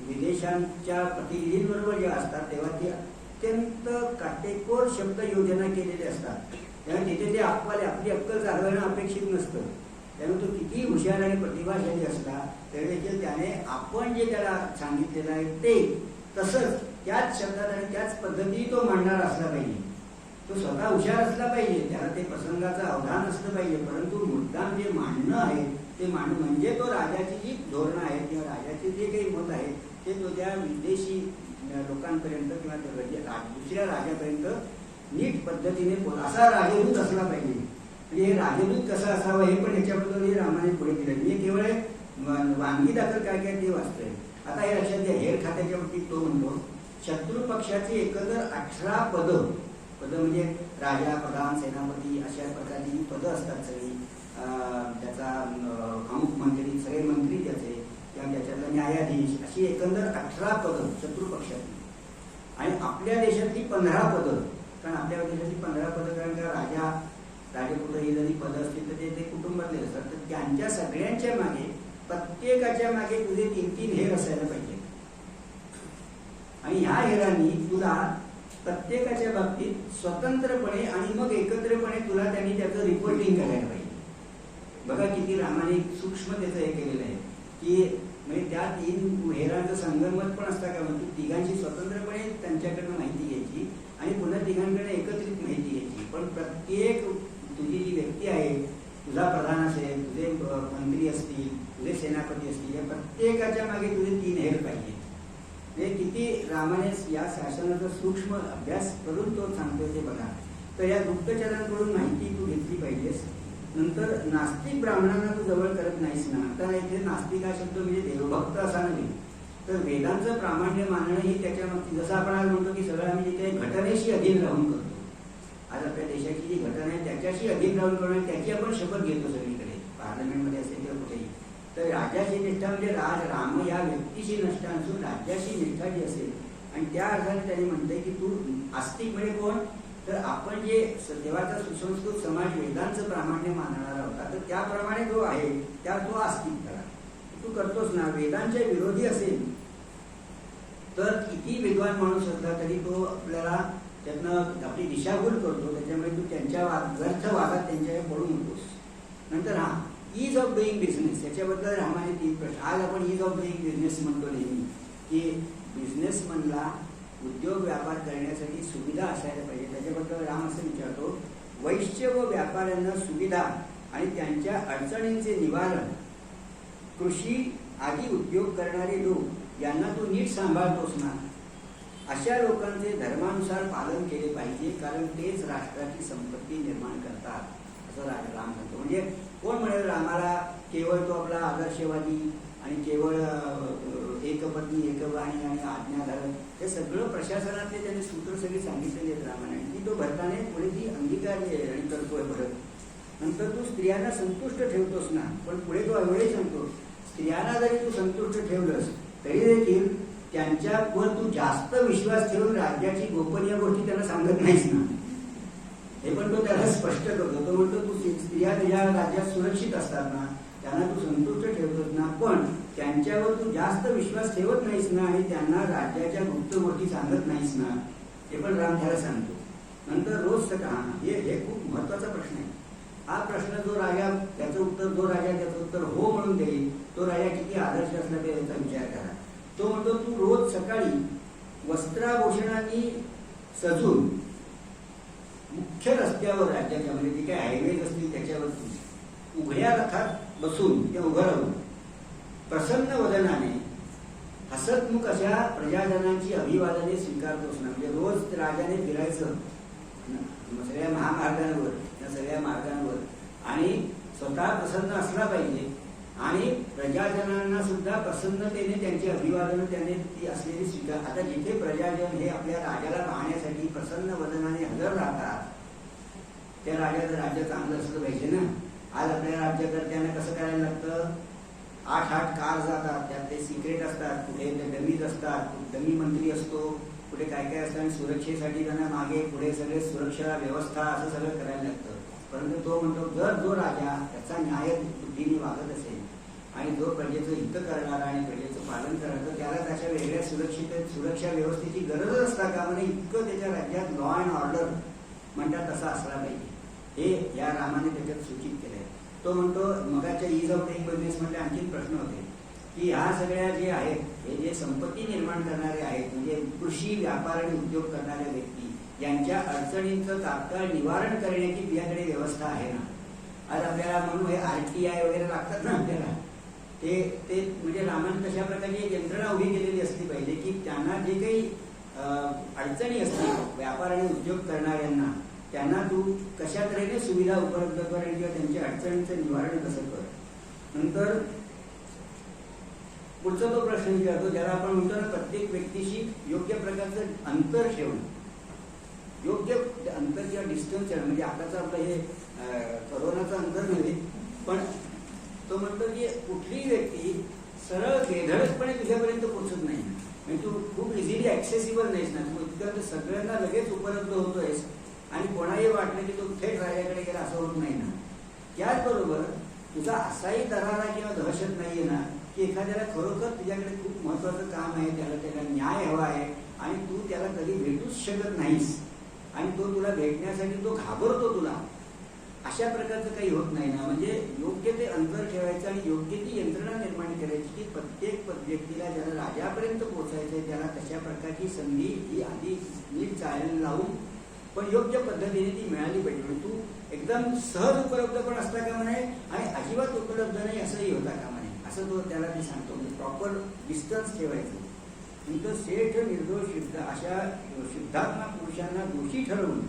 विदेशांच्या प्रतिनिधींबरोबर जेव्हा असतात तेव्हा ते अत्यंत काटेकोर शब्द योजना केलेले असतात. तेव्हा तिथे ते आपली अक्कल चालवणं अपेक्षित नसतं. त्यामुळे तो किती हुशार आणि प्रतिभाशाली असला तरी देखील त्याने आपण जे त्याला सांगितलेलं आहे ते तसंच त्याच शब्दात आणि त्याच पद्धती तो मांडणार असला पाहिजे. तो स्वतः हुशार असला पाहिजे, त्याला ते प्रसंगाचं अवधान असलं पाहिजे, परंतु मुद्दाम जे मांडणं आहे ते म्हणजे तो राजाची जी धोरणं आहेत किंवा राजाचे जे काही मत आहे ते तो त्या विदेशी लोकांपर्यंत किंवा दुसऱ्या राजापर्यंत नीट पद्धतीने असा राजदूत असला पाहिजे. म्हणजे हे राजदूत कसं असावं हे पण याच्याबद्दल रामाने पुढे दिलं. मी केवळ वांगी दाखल काय काय ते वाचतोय. आता हे लक्षात घ्या, हेर खात्याच्या बाबतीत तो म्हणतो शत्रू पक्षाची एकंदर 18 पदं म्हणजे राजा, प्रधान, सेनापती अशा प्रकारची पदं असतात सगळी. त्याचा अमुक मंत्री, सगळे मंत्री त्याचे किंवा त्याच्यातला न्यायाधीश अशी एकंदर 18 पदं शत्रू पक्षातली. आणि आपल्या देशातली 15 पदं. कारण आपल्या देशातली 15 पदं कारण का राजपुत्र ही जरी पदं असतील तर ते कुटुंबातले असतात. तर त्यांच्या सगळ्यांच्या मागे प्रत्येकाच्या मागे तुझे 3-3 हेर असायला पाहिजे. आणि ह्या हेरांनी तुला प्रत्येकाच्या बाबतीत स्वतंत्रपणे आणि मग एकत्रपणे तुला त्यांनी त्याचं रिपोर्टिंग करायला पाहिजे. बघा किती रामाने सूक्ष्म त्याचं हे केलेलं आहे की म्हणजे त्या 3 हेरांचं संगनमत पण असतं का म्हणजे तिघांची स्वतंत्रपणे त्यांच्याकडनं माहिती घ्यायची आणि पुन्हा तिघांकडे एकत्रित माहिती घ्यायची. पण प्रत्येक तुझी जी व्यक्ती आहे, तुझा प्रधान असेल, तुझे मंत्री असतील, तुझे सेनापती असतील, या प्रत्येकाच्या मागे तुझे 3 हेर पाहिजे. म्हणजे किती रामाने या शासनाचा सूक्ष्म अभ्यास करून तो सांगतोय ते बघा. तर या गुप्तचरांकडून माहिती तू घेतली पाहिजेस. नंतर नास्तिक ब्राह्मणांना तू जवळ करत नाहीस ना. आता इथे नास्तिक हा शब्द म्हणजे देवभक्त असा नाही, तर वेदांचं प्रामाण्य मानणं ही त्याच्या बाबतीत जसं आपण आज म्हणतो की सगळं आम्ही जिथे घटनेशी अधीन राहून करतो. आज आपल्या देशाची जी घटना आहे त्याच्याशी अधीन राहून करणं त्याची आपण शपथ घेतो सगळीकडे, पार्लमेंटमध्ये असेल किंवा कुठेही. तर राजाची निष्ठा म्हणजे राम या व्यक्तीची निष्ठा नसून राज्याची निष्ठा जी असेल. आणि त्या अर्थाने त्यांनी म्हणतंय की तू आस्तिक म्हणजे कोण, तर आपण जे देवाचा सुसंस्कृत समाज वेदांचं प्रामाण्य मानणारा होता तर त्याप्रमाणे जो आहे त्या तो आस्तिक करा. तू करतोस ना. वेदांच्या विरोधी असेल तर किती विद्वान माणूस असला तरी तो आपल्याला त्यातनं आपली दिशाभूल करतो. त्याच्यामुळे तू त्यांच्या व्यर्थ वादात त्यांच्या पडू नकोस. नंतर ईज ऑफ डुईंग बिझनेस याच्याबद्दल रामाने 3 प्रश्न. आज आपण ईज ऑफ डुईंग बिझनेस म्हणतो नेहमी की बिझनेसमनला उद्योग व्यापार करण्यासाठी सुविधा असायला पाहिजे. त्याच्याबद्दल राम असं विचारतो, वैश्य व व्यापाऱ्यांना सुविधा आणि त्यांच्या अडचणींचे निवारण, कृषी आदी उद्योग करणारे लोक यांना तू नीट सांभाळतोस ना. अशा लोकांचे धर्मानुसार पालन केले पाहिजे कारण तेच राष्ट्राची संपत्ती निर्माण करतात असं राम म्हणतो. म्हणजे कोण म्हणेल रामाला केवळ तो आपला आदर्शवादी आणि केवळ एकपत्नी एकवाणी आणि आज्ञाधारक हे सगळं प्रशासनातले त्यांनी सूत्र सगळी सांगितलेली आहेत रामाने. ती तो भरताने पुढे ती अंगीकारली आहे आणि करतोय भरत. नंतर तू स्त्रियांना संतुष्ट ठेवतोस ना. पण पुढे तो एवढे सांगतो स्त्रियांना जरी तू संतुष्ट ठेवलंस तरी देखील त्यांच्यावर तू जास्त विश्वास ठेवून राज्याची गोपनीय गोष्टी त्यांना सांगत नाहीस ना. हे पण तो त्याला स्पष्ट करतो. तो म्हणतो तू स्त्रिया तुझ्या राज्यात सुरक्षित असतात ना, त्यांना तू संतुष्ट ठेवतोस ना, पण त्यांच्यावर तू जास्त विश्वास ठेवत नाहीस ना आणि त्यांना राज्याच्या गुप्त गोष्टी सांगत नाहीस ना. हे पण राम त्याला सांगतो. नंतर रोज हे खूप महत्वाचा प्रश्न आहे. हा प्रश्न जो राजा त्याचं उत्तर हो म्हणून देईल तो राजा किती आदर्श असला ते याचा विचार करा. तो म्हणतो तू रोज सकाळी वस्त्राभूषणांनी सजून मुख्य रस्त्यावर राज्याच्या म्हणजे जे काही हायवेज असतील त्याच्यावर उघड्या रथात बसून किंवा उभं राहून प्रसन्न वदनाने हसतमुख अशा प्रजाजनांची अभिवादने स्वीकारतोस ना. म्हणजे रोज राजाने फिरायचं सगळ्या महामार्गांवर या सगळ्या मार्गांवर आणि स्वतः प्रसन्न असला पाहिजे आणि प्रजाजनांना सुद्धा प्रसन्नतेने त्यांची अभिवादन त्याने ती असलेली स्वीकार. आता जिथे प्रजाजन हे आपल्या राजाला पाहण्यासाठी प्रसन्न वदनाने हजर राहतात त्या राजाचं राज्य चांगलं असलं पाहिजे ना. आज आपल्या राज्यकर्त्यांना कसं करायला लागतं, 8 कार जातात, त्यात ते सिक्रेट असतात, कुठे डमीज असतात, डमी मंत्री असतो, कुठे काय काय असतं आणि सुरक्षेसाठी त्यांना मागे पुढे सगळे सुरक्षा व्यवस्था असं सगळं करायला लागतं. परंतु तो म्हणतो जर जो राजा त्याचा न्याय बुद्धीने वागत असेल आणि जो प्रजेचं हित करणारा आणि प्रजेचं पालन करणार त्याला त्याच्या वेगळ्या सुरक्षा व्यवस्थेची गरज असता का म्हणजे इतकं त्याच्या राज्यात लॉ अँड ऑर्डर म्हणतात तसा असला पाहिजे. हे या रामाने त्याच्यात सूचित केलंय. तो म्हणतो मगाच्या ईज ऑफ डुईंग बिझनेस मध्ये आणखी प्रश्न होते की ह्या सगळ्या जे आहेत हे जे संपत्ती निर्माण करणारे आहेत म्हणजे कृषी व्यापार आणि उद्योग करणाऱ्या व्यक्ती यांच्या अडचणींचं तात्काळ निवारण करण्याची तुझ्याकडे व्यवस्था आहे ना. आज आपल्याला म्हणून हे RTI वगैरे लागतात ना आपल्याला. ते ते म्हणजे रामाने तशा प्रकारची एक यंत्रणा उभी केलेली असली पाहिजे की त्यांना जे काही अडचणी असतील व्यापार आणि उद्योग करणाऱ्यांना त्यांना तू कशा तऱ्हेने सुविधा उपलब्ध कर किंवा त्यांच्या अडचणीचं निवारण कसं कर. नंतर पुढचा तो प्रश्न विचारतो ज्याला आपण म्हणतो ना प्रत्येक व्यक्तीशी योग्य प्रकारचं अंतर ठेवणं, योग्य अंतर किंवा डिस्टन्स ठेवणं. म्हणजे आताचं आपलं हे करोनाचं अंतर नव्हे, पण तो म्हणतो की कुठलीही व्यक्ती सरळ बेधडकपणे तुझ्यापर्यंत पोहोचत नाही. म्हणजे तू खूप इझिली ऍक्सेसिबल नाहीस ना, तू इतकं सगळ्यांना लगेच उपलब्ध होतोयस आणि कोणाही वाटलं की तो थेट राजाकडे गेला असं होत नाही ना. त्याचबरोबर तुझा असाही दरारा किंवा दहशत नाहीये ना की एखाद्याला खरोखर तुझ्याकडे खूप महत्वाचं काम आहे, त्याला न्याय हवा आहे आणि तू त्याला कधी भेटूच शकत नाहीस आणि तो तुला भेटण्यासाठी तो घाबरतो तुला, अशा प्रकारचं काही होत नाही ना. म्हणजे योग्य ते अंतर ठेवायचं आणि योग्य ती यंत्रणा निर्माण करायची की प्रत्येक व्यक्तीला ज्याला राजापर्यंत पोहोचायचंय त्याला तशा प्रकारची संधी ही आधी नीट चालायला लावून पण योग्य पद्धतीने ती मिळाली पाहिजे. म्हणजे तू एकदम सहज उपलब्ध पण असता कामा नये आणि अजिबात उपलब्ध नाही असंही होता कामा नये, असं तो त्याला मी सांगतो. म्हणजे प्रॉपर डिस्टन्स ठेवायचं. नंतर श्रेष्ठ निर्दोष शुद्ध अशा शुद्धात्मा पुरुषांना दोषी ठरवून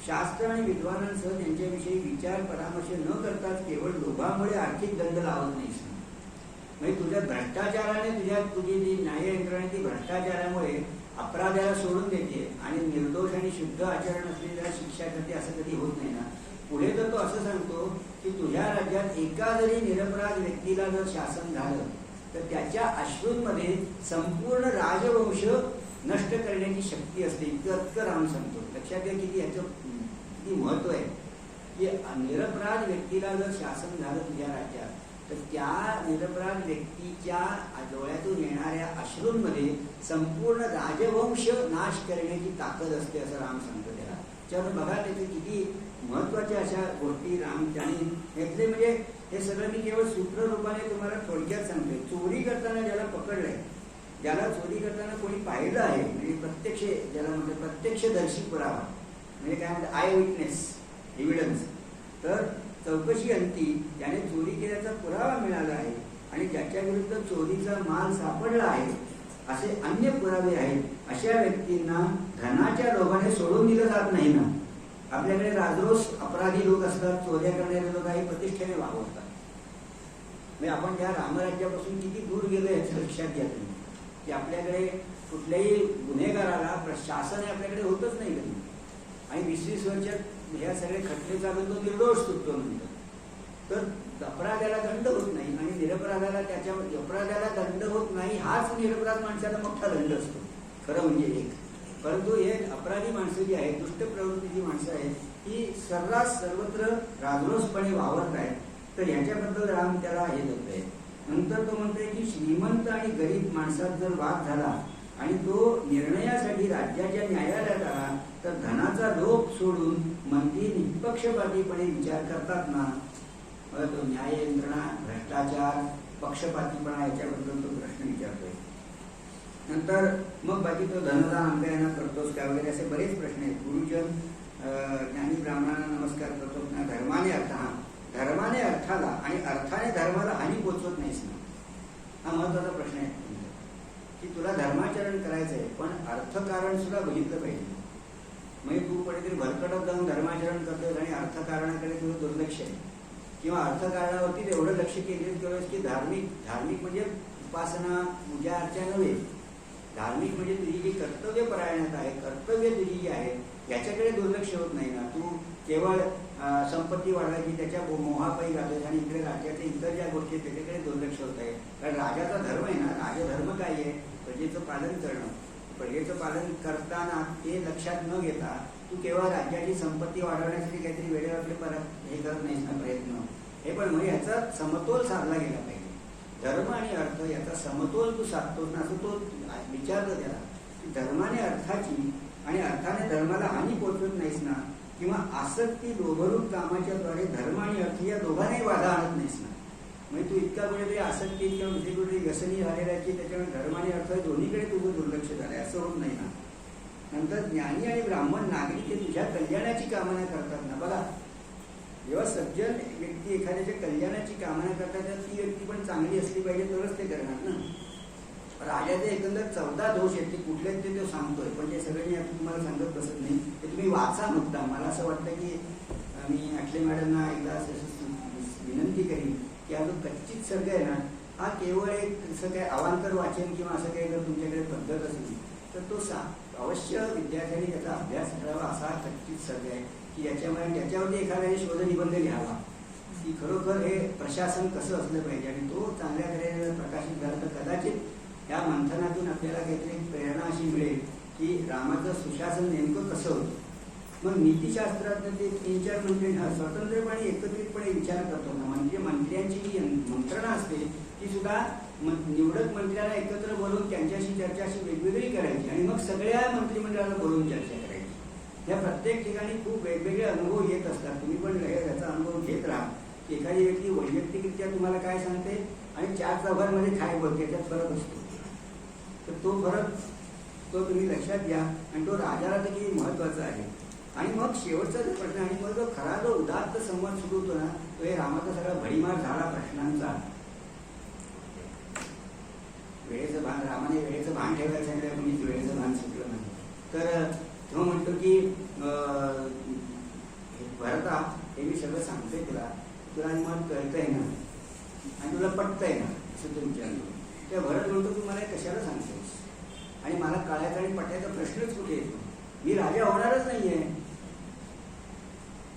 शास्त्र आणि विद्वानांसह त्यांच्याविषयी विचार परामर्श न करताच केवळ लोभामुळे आर्थिक दंड लावत नाहीस. म्हणजे तुझ्या भ्रष्टाचाराने तुझी जी न्याय यंत्रणा ती भ्रष्टाचारामुळे अपराधाला सोडून देते आणि निर्दोष आणि शुद्ध आचरण असलेल्या शिक्षा करते असं कधी होत नाही ना. पुढे तर तो असं सांगतो की तुझ्या राज्यात एका जरी निरपराध व्यक्तीला जर शासन झालं तर त्याच्या अश्रूंमध्ये संपूर्ण राजवंश नष्ट करण्याची शक्ती असते. इतकं राम सांगतो. लक्षात घ्या किती याचं किती महत्व आहे की निरपराध व्यक्तीला जर शासन झालं तुझ्या राज्यात तर त्या निरपराध व्यक्तीच्या डोळ्यातून येणाऱ्या अश्रूंमध्ये संपूर्ण राजवंश नाश करण्याची ताकद असते असं राम सांगतो त्याला. त्यामुळे बघा त्याचे किती महत्वाच्या अशा गोष्टी राम त्यांनी घेतले. म्हणजे हे सगळं मी केवळ सूत्र रूपाने तुम्हाला थोडक्यात सांगतोय. चोरी करताना ज्याला पकडलंय, ज्याला चोरी करताना कोणी पाहिलं आहे म्हणजे प्रत्यक्ष ज्याला म्हणतात प्रत्यक्षदर्शी पुरावा म्हणजे काय म्हणतात आय विटनेस एव्हिडन्स, तर चौकशी अंती त्याने चोरी केल्याचा पुरावा मिळाला आहे आणि ज्याच्या विरुद्ध चोरीचा माल सापडला आहे असे अन्य पुरावे आहेत अशा व्यक्तींना धनाच्या लोभाने सोडून दिलं जात नाही ना. आपल्याकडे राजरोस अपराधी लोक असतात, चोऱ्या करणारे लोक काही प्रतिष्ठेने वागवतात. म्हणजे आपण त्या रामराज्यापासून किती दूर गेलो याचं लक्षात घ्या तुम्ही की आपल्याकडे कुठल्याही गुन्हेगाराला शासन हे आपल्याकडे होतच नाही कधी आणि 20-20 वर्षात ह्या सगळे खटले चालून तो निर्दोष सुटतो म्हणतो. तर अपराधाला दंड होत नाही आणि निरपराधाला त्याच्या अपराधाला दंड होत नाही हाच निरपराध माणसाला मोठा दंड असतो खरं म्हणजे एक. परंतु हे अपराधी माणसं जी आहेत, दुष्ट प्रवृत्तीची माणसं आहेत ही सर्रास सर्वत्र राजरोसपणे वावरत आहेत. तर याच्याबद्दल राम त्याला हे देतोय. नंतर तो म्हणतोय की श्रीमंत आणि गरीब माणसात जर वाद झाला आणि तो निर्णयासाठी राज्याच्या न्यायालयात आला तर धनाचा लोभ सोडून मंत्री निष्पक्षपातीपणे विचार करतात ना. तो न्याय यंत्रणा, भ्रष्टाचार, पक्षपातीपणा याच्याबद्दल तो प्रश्न विचारतोय. नंतर मग बाकी तो धनदान आमच्या यांना करतोस का वगैरे असे बरेच प्रश्न आहेत. गुरुजन ज्ञानी ब्राह्मणांना नमस्कार करतोस ना. धर्माने अर्थ, हा धर्माने अर्थाला आणि अर्थाने धर्माला हानी पोचवत नाहीस ना. हा महत्वाचा प्रश्न आहे की तुला धर्माचरण करायचंय पण अर्थकारण सुद्धा बघितलं पाहिजे. म्हणजे तू कुठेतरी भरकटत जाऊन धर्माचरण करतोस आणि अर्थकारणाकडे तुझं दुर्लक्ष आहे किंवा अर्थकारणावरती एवढं लक्ष केंद्रित करतोस की धार्मिक म्हणजे उपासना पूजा अर्चा नव्हे. धार्मिक म्हणजे तुझी जी कर्तव्य परायणता आहे, कर्तव्य तुझी जी आहे याच्याकडे दुर्लक्ष होत नाही ना. तू केवळ संपत्ती वाढवायची त्याच्या मोहापायी राहतोय आणि इकडे राज्याच्या इतर ज्या गोष्टी त्याच्याकडे दुर्लक्ष होत आहे. कारण राजाचा धर्म आहे ना. राजधर्म काय आहे? प्रजेचं पालन करणं. प्रजेचं पालन करताना ते लक्षात न घेता तू केवळ राज्याची संपत्ती वाढवण्यासाठी काहीतरी वेळेवाकडे परत हे करत नाहीस ना प्रयत्न. हे पण म्हणजे ह्याचा समतोल साधला गेला पाहिजे. धर्म आणि अर्थ याचा समतोल तू साधतोस ना असं तो विचारलं त्याला की धर्माने अर्थाची आणि अर्थाने धर्माला हानी पोचवत नाहीस ना किंवा आसक्ती लोभरूप कामाच्या द्वारे धर्म आणि अर्थ या दोघांनाही बाधा आणत नाहीस ना. म्हणजे तू इतका कुठेतरी आसक्ती किंवा दुसरी कुठेतरी व्यसनी झालेला आहे की त्याच्यामुळे धर्म आणि अर्थ दोन्हीकडे तुझं दुर्लक्ष झालंय असं होत नाही ना. नंतर ज्ञानी आणि ब्राह्मण नागरिक हे तुझ्या कल्याणाची कामना करतात ना. बघा जेव्हा सज्जन व्यक्ती एखाद्याच्या कल्याणाची कामना करतात तर ती व्यक्ती पण चांगली असली पाहिजे तरच ते करणार ना. राजाचे एकंदर 14 दोष आहेत, ते कुठले ते तो सांगतोय, पण ते सगळे मी आता तुम्हाला सांगत बसत नाही, ते तुम्ही वाचा मुद्दा. मला असं वाटतं की मी आठले मॅडमना एकदा असं विनंती करीन की हा जो कच्चित सर्ग आहे ना, हा केवळ एक असं काय अवांतर वाचन किंवा असं काही जर तुमच्याकडे पद्धत असेल तर तो अवश्य विद्यार्थ्यांनी त्याचा अभ्यास करावा. असा कच्चित सर्ग आहे की त्याच्यावरती एखाद्याने शोधनिबंध लिहावा की खरोखर हे प्रशासन कसं असलं पाहिजे, आणि तो चांगल्या तऱ्हेने प्रकाशित झाला तर कदाचित या मंथनातून आपल्याला काहीतरी प्रेरणा अशी मिळेल की रामाचं सुशासन नेमकं कसं होतं. मग नीतिशास्त्रात ते 3-4 मंत्री स्वतंत्रपणे एकत्रितपणे विचार करतो ना, म्हणजे मंत्र्यांची जी मंत्रणा असते ती सुद्धा निवडक मंत्र्यांना एकत्र बोलवून त्यांच्याशी चर्चा अशी वेगवेगळी करायची आणि मग सगळ्या मंत्रिमंडळाला बोलवून चर्चा करायची. या प्रत्येक ठिकाणी खूप वेगवेगळे अनुभव येत असतात. तुम्ही पण याचा अनुभव घेत राहा. एखादी व्यक्ती वैयक्तिकरित्या तुम्हाला काय सांगते आणि 4 चौघांमध्ये काय बोलते त्याच्यात फरक असतो. तर तो फरक तो तुम्ही लक्षात घ्या आणि तो राजाला देखील महत्वाचा आहे. आणि मग शेवटचा जो प्रश्न आणि मग जो खरा जो उदात्त संवाद सुरू होतो ना, तो हे रामाचा सगळा भडीमार झाला प्रश्नांचा. वेळेचं भान, रामाने वेळेचं भान ठेवायचं आहे, कुणीच वेळेचं भान सुटलं नाही. तर तो म्हणतो की भरता हे मी सगळं सांगतोय तुला आणि मग कळतंय ना आणि तुला पटतंय ना असं तो विचारतो. त्या भरत म्हणतो तू मला कशाला सांगतोस आणि मला कळायचा आणि पटायचा प्रश्नच कुठे येतो, मी राजा होणारच नाहीये.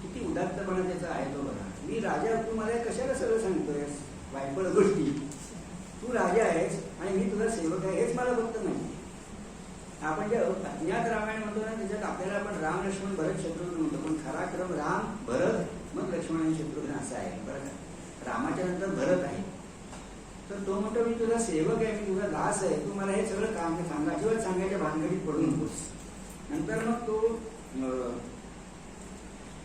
किती उदात्तपणा त्याचा आहे तो बघा. मी राजा, तू मला कशाला सगळं सांगतोयस वायफळ गोष्टी. तू राजा आहेस आणि मी तुला सेवक आहे हेच मला फक्त नाही. आपण जे अज्ञात रामायण म्हणतो ना त्याच्यात आपल्याला आपण राम लक्ष्मण भरत शत्रुघ्न म्हणतो, पण खरा क्रम राम भरत मग लक्ष्मण आणि शत्रुघ्न असा आहे बरं का. रामाच्या नंतर भरत आहे. तर तो म्हणतो मी तुझा सेवक आहे, मी तुझा दास आहे, तू मला हे सगळं काम सांगा, अजिबात सांगायच्या भानगडीत पडू नकोस. नंतर मग तो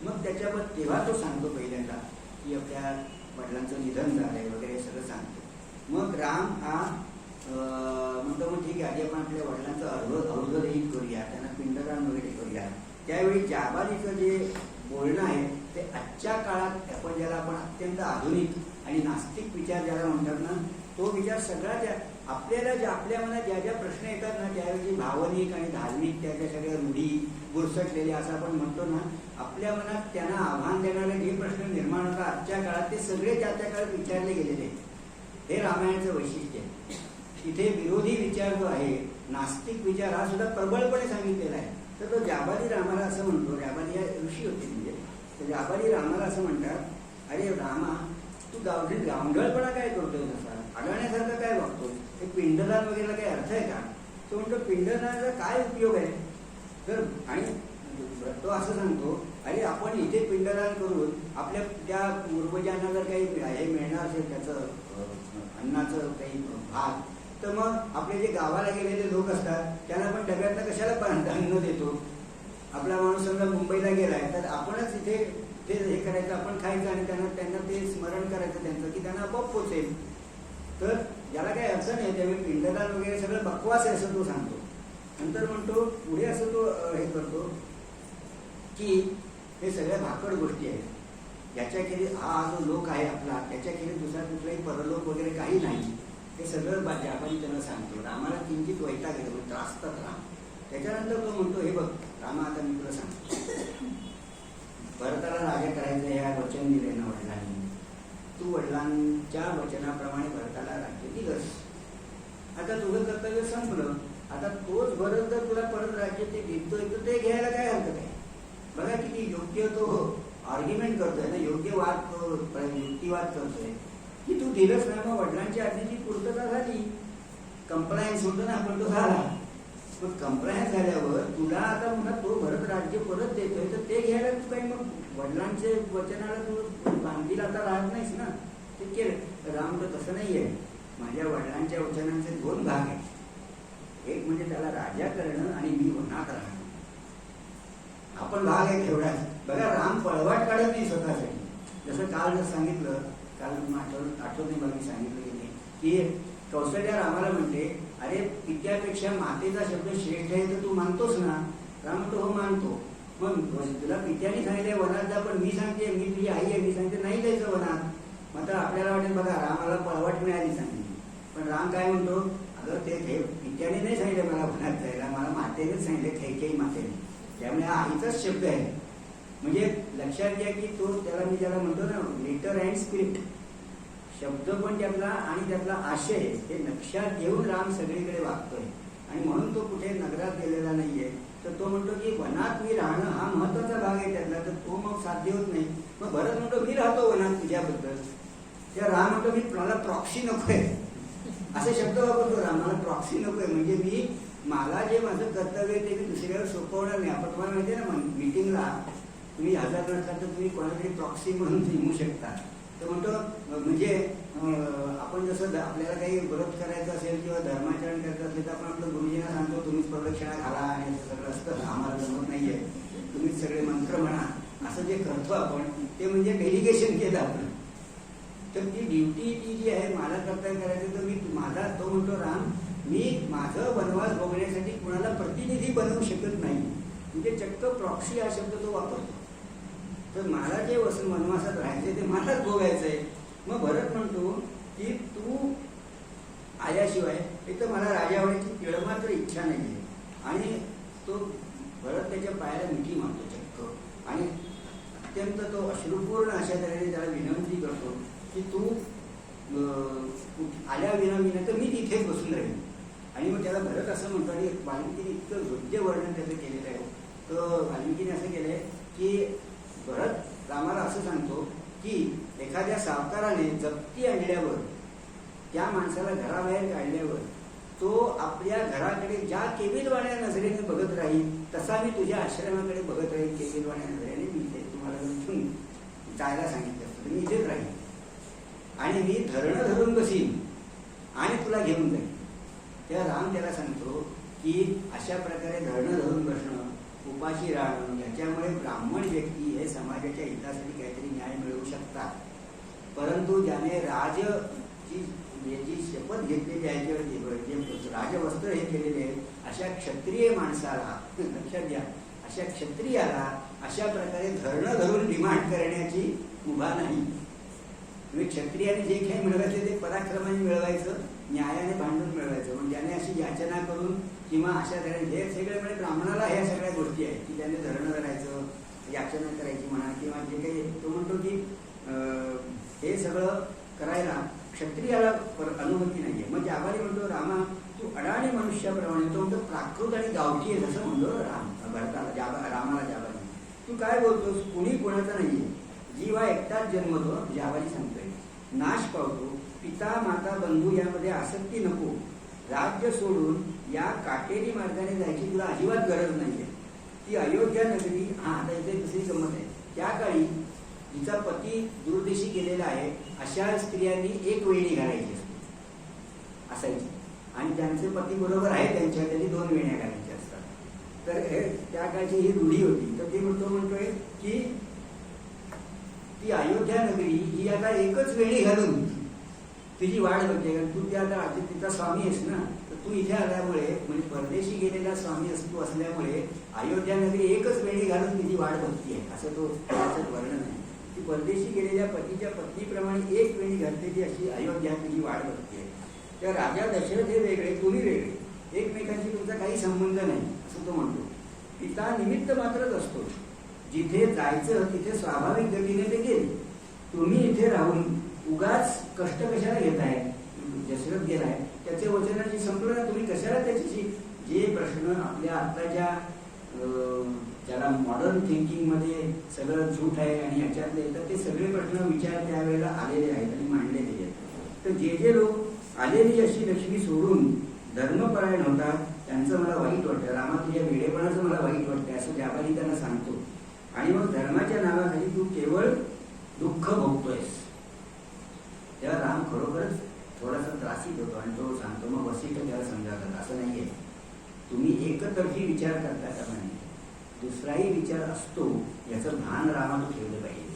मग त्याच्यावर तेव्हा तो सांगतो पहिल्यांदा की आपल्या वडिलांचं निधन झालंय वगैरे सगळं सांगतो. मग राम हा म्हणतो मग ठीक आहे आधी आपण आपल्या वडिलांचं अवधरहित करूया, त्यांना पिंडदान वगैरे करूया. त्यावेळी जाबालीचं जे बोलणं आहे ते आजच्या काळात आपण ज्याला आपण अत्यंत आधुनिक आणि नास्तिक विचार ज्याला म्हणतात ना, तो विचार सगळा त्या आपल्याला ज्या आपल्या मनात ज्या ज्या प्रश्न येतात ना त्यावेळी भावनिक आणि धार्मिक त्याच्या सगळ्या रूढी गुरसटलेल्या असं आपण म्हणतो ना, आपल्या मनात त्यांना आव्हान देणारे जे प्रश्न निर्माण होतात आजच्या काळात ते सगळे त्या काळात विचारले गेलेले. हे रामायणाचं वैशिष्ट्य आहे. तिथे विरोधी विचार जो आहे नास्तिक विचार हा सुद्धा प्रबळपणे सांगितलेला आहे. तर तो जाबाली रामाला असं म्हणतो, जाबाली या ऋषी होते म्हणजे, तर जाबाली रामाला असं म्हणतात अरे रामा तू गावंढळपणा काय करतोय, तसा अडाण्यासारखं काय बघतो, हे पिंडदान वगैरे काही अर्थ आहे का. तो म्हणतो पिंडदानाचा काय उपयोग आहे. तर आणि तो असं सांगतो अरे आपण इथे पिंडदान करून आपल्या त्या पूर्वजांना जर काही हे मिळणार असेल त्याचं अन्नाचं काही भाग, तर मग आपले जे गावाला गेलेले लोक असतात त्यांना पण डब्यातनं कशाला अन्न देतो. आपला माणूस समजा मुंबईला गेलाय तर आपणच इथे ते हे करायचं, आपण खायचं आणि त्यांना ते स्मरण करायचं त्यांचं की त्यांना आपोआप पोचेल. तर ज्याला काही अडचण आहे त्यावेळी पिंडदान वगैरे सगळं बकवास आहे असं तो सांगतो. नंतर म्हणतो पुढे असं तो हे करतो की हे सगळ्या भाकड गोष्टी आहेत, याच्याखेरीज हा जो लोक आहे आपला त्याच्याखेरीज दुसरा कुठलाही परलोक वगैरे काही नाही. हे सगळं आपण त्यांना सांगतो. रामाला किंचित वैताग येतो, त्रासतात राम. त्याच्यानंतर तो म्हणतो हे बघ रामा आता मी तुला सांगतो, भरताला राजा करायचं हे वचन दिले ना वडिलांनी, तू वडिलांच्या वचनाप्रमाणे भरताला राज्य दिलंस. आता तुझं कर्तव्य संपलं. आता तोच भरत जर तुला परत राज्य ते देतोय तर ते घ्यायला काय हरकत आहे. बघा किती योग्य तो आर्ग्युमेंट करतोय ना, योग्य युक्तिवाद करतोय की तू दिलंस ना, मग वडिलांच्या आज्ञेची पूर्तता झाली, कंप्लायन्स होतो ना आपण, तो झाला. पण कंप्लायन्स झाल्यावर तुला आता पुन्हा तो भरत राज्य परत देतोय तर ते घ्यायला तू काही मग वडिलांचे वचनाला तू बांधील आता राहत नाहीस ना. ते केलं. राम तर तसं नाहीये. माझ्या वडिलांच्या वचनांचे 2 भाग आहेत. एक म्हणजे त्याला राजा करणं आणि मी वनात राहणं. आपण भाग आहे तेवढाच. बघा राम पळवाट काढत नाही स्वतःसाठी. जसं काल जर सांगितलं, काल आठवत नाही मला मी सांगितलं की कौशल्या रामाला म्हणते अरे पित्यापेक्षा मातेचा शब्द श्रेष्ठ आहे तर तू मानतोस ना. राम म्हणतो हो मानतो. मग तुला पित्याने सांगितलं वनात जा, पण मी सांगते, मी तुझी आई आहे, मी सांगते नाही जायचं वनात. मग तर आपल्याला वाटेल बघा रामाला पळवाट मिळाली सांगितली, पण राम काय म्हणतो, अगं ते पित्याने नाही सांगितलं मला वनात जायला, मला मातेनेच सांगितलं, कैकेयी मातेने. त्यामुळे हा आईचाच शब्द आहे. म्हणजे लक्षात घ्या की तो त्याला म्हणतो ना लेटर अँड स्क्रिप्ट, शब्द पण त्यातला आणि त्यातला आशय हे लक्षात घेऊन राम सगळीकडे वागतोय. आणि म्हणून तो कुठे नगरात गेलेला नाहीये. तर तो म्हणतो की वनात मी राहणं हा महत्वाचा भाग आहे त्यातला, तर तो मग साध्य होत नाही. मग भरत म्हणतो मी राहतो वनात तुझ्याबद्दल. त्या राम म्हणतो मी मला प्रॉक्सी नकोय, असे शब्द वापरतो राम, मला प्रॉक्सी नकोय. म्हणजे मला जे माझं कर्तव्य आहे ते मी दुसऱ्यावर सोपवणार नाही. आपण तुम्हाला माहिती आहे ना, मीटिंगला तुम्ही हजर नसता तर तुम्ही कोणातरी प्रॉक्सी म्हणून नेमू शकता. तर म्हणतो म्हणजे आपण जसं आपल्याला काही व्रत करायचं असेल किंवा धर्माचरण करायचं असेल तर आपण आपलं गुरुजींना सांगतो तुम्हीच प्रदक्षिणा घाला आणि असं सगळं असतं, आम्हाला जमत नाहीये, तुम्हीच सगळे मंत्र म्हणा, असं जे करतो आपण ते म्हणजे डेलिगेशन केलं आपण. तर ती ड्युटी ती जी आहे मला कर्तव्य करायचं, तर मी माझा तो म्हणतो राम मी माझं वनवास भोगण्यासाठी कुणाला प्रतिनिधी बनवू शकत नाही. म्हणजे चक्क प्रॉक्सी हा शब्द तो वापरतो. तर मला जे वनवासात राहायचंय ते मलाच भोगायचंय. मग भरत म्हणतो की तू आल्याशिवाय एक तर मला राजा होण्याची केळमात्र इच्छा नाहीये. आणि तो भरत त्याच्या पायाला मिठी मारतो चक्क आणि अत्यंत तो अश्रुपूर्ण अशा तऱ्हेने त्याला विनंती करतो की तू आल्या विना तर मी तिथेच बसून राहीन. आणि मग त्याला भरत असं म्हणतो, आणि वाल्मिकीने इतकं योग्य वर्णन त्याचं केलेलं आहे. तर वाल्मिकीने असं केलंय की भरत रामाला असं सांगतो की एखाद्या सावकाराने जप्ती आणल्यावर त्या माणसाला घराबाहेर काढल्यावर तो आपल्या घराकडे ज्या केविलवाण्या नजरेने बघत राहील तसा मी तुझ्या आश्रमाकडे बघत राहील केविलवाण्या नजरेने. मी इथे तुम्हाला इथून जायला सांगितलं असतं मी इथेच राहील आणि मी धरणं धरून बसीन आणि तुला घेऊन जाईल. तेव्हा राम त्याला सांगतो की अशा प्रकारे धरणं धरून बसणं, उपाशी राहणं, याच्यामुळे ब्राह्मण व्यक्ती हे समाजाच्या हितासाठी काहीतरी न्याय मिळवू शकतात. परंतु ज्याने याची शपथ घेतलेली आहे किंवा जे राजवस्त्र हे केलेले आहे अशा क्षत्रिय माणसाला, लक्षात घ्या, अशा क्षत्रियाला अशा प्रकारे धरणं धरून डिमांड करण्याची मुभा नाही. म्हणजे क्षत्रियाने जे काही मिळवायचं ते पराक्रमाने मिळवायचं, न्यायाने भांडून मिळवायचं. म्हणजे ज्याने अशी याचना करून किंवा अशा तऱ्हेने हे सगळे म्हणजे ब्राह्मणाला ह्या सगळ्या गोष्टी आहेत की त्याने धरणं धरायचं, याचना करायची म्हणा किंवा जे काही तो म्हणतो की हे सगळं करायला क्षत्रियाला अनुमती नाहीये. मग जाबाली म्हणतो रामा तू अडाणी मनुष्याप्रमाणे, तो म्हणतो प्राकृत आणि गावठी आहे असं म्हणतो राम भरताला, रामाला जाबाली तू काय बोलतोस, कुणी कोणाचा नाहीये, जीव हा एकटाच जन्मतो. जाबाली सांगतोय नाश पावतो, पिता माता बंधू यामध्ये आसक्ती नको, राज्य सोडून या काटेरी मार्गाने जायची तुला अजिबात गरज नाहीये. ती अयोध्या नगरी, आता इथे दुसरी गंमत आहे, त्या काळी जिचा पती दूरदेशी गेलेला आहे अशा स्त्रियांनी एक वेणी घालायची असते असायची, आणि ज्यांचे पती बरोबर आहे त्यांनी 2 वेण्या घालायच्या असतात. तर त्या काळची ही रूढी होती. तर ते म्हणतोय की ती अयोध्या नगरी ही आता एकच वेणी घालून तिची वाढ बघते. कारण तू त्या आता तिचा स्वामी आहेस ना, तर तू इथे आल्यामुळे म्हणजे परदेशी गेलेला स्वामी तू असल्यामुळे अयोध्या नगरी एकच वेणी घालून तिची वाढ बघतीये असं तो त्याचं वर्णन आहे. ती परदेशी गेलेल्या पतीच्या पत्नीप्रमाणे एक वेणी घालतेली अशी अयोध्या तिची वाढ बघतीये. त्या राजा दशरथ हे वेगळे, तुम्ही वेगळे, एकमेकांशी तुमचा काही संबंध नाही असं तो म्हणतो. पिता निमित्त मात्रच असतो, जिथे जायचं तिथे स्वाभाविक गतीने ते गेले. तुम्ही इथे राहून उगाच कष्ट कशाला घेताय, दशरथ गेलाय त्याचे वचनाची संपूर्ण तुम्ही कशाला त्याच्याशी जे प्रश्न आपल्या आत्ताच्या ज्याला मॉडर्न थिंकिंग मध्ये सगळं झूट आहे आणि ह्याच्यातले तर ते सगळे प्रश्न विचार त्यावेळेला आलेले आहेत आणि मांडलेले आहेत. तर जे लोक आलेली अशी लक्ष्मी सोडून धर्मपरायण होतात त्यांचं मला वाईट वाटतं. रामा तुझ्या वेडेपणाचं मला वाईट वाटतंय असं जाबाली त्यांना सांगतो. आणि मग धर्माच्या नावाखाली तू केवळ दुःख भोगतोयस. तेव्हा राम खरोखरच थोडासा त्रासित होतो आणि तो सांगतो, मग वसिष्ठ त्याला समजावतात असं नाहीये, तुम्ही एकतर्फी विचार करता त्याप्रमाणे दुसराही विचार असतो याचं भान रामानं ठेवलं पाहिजे.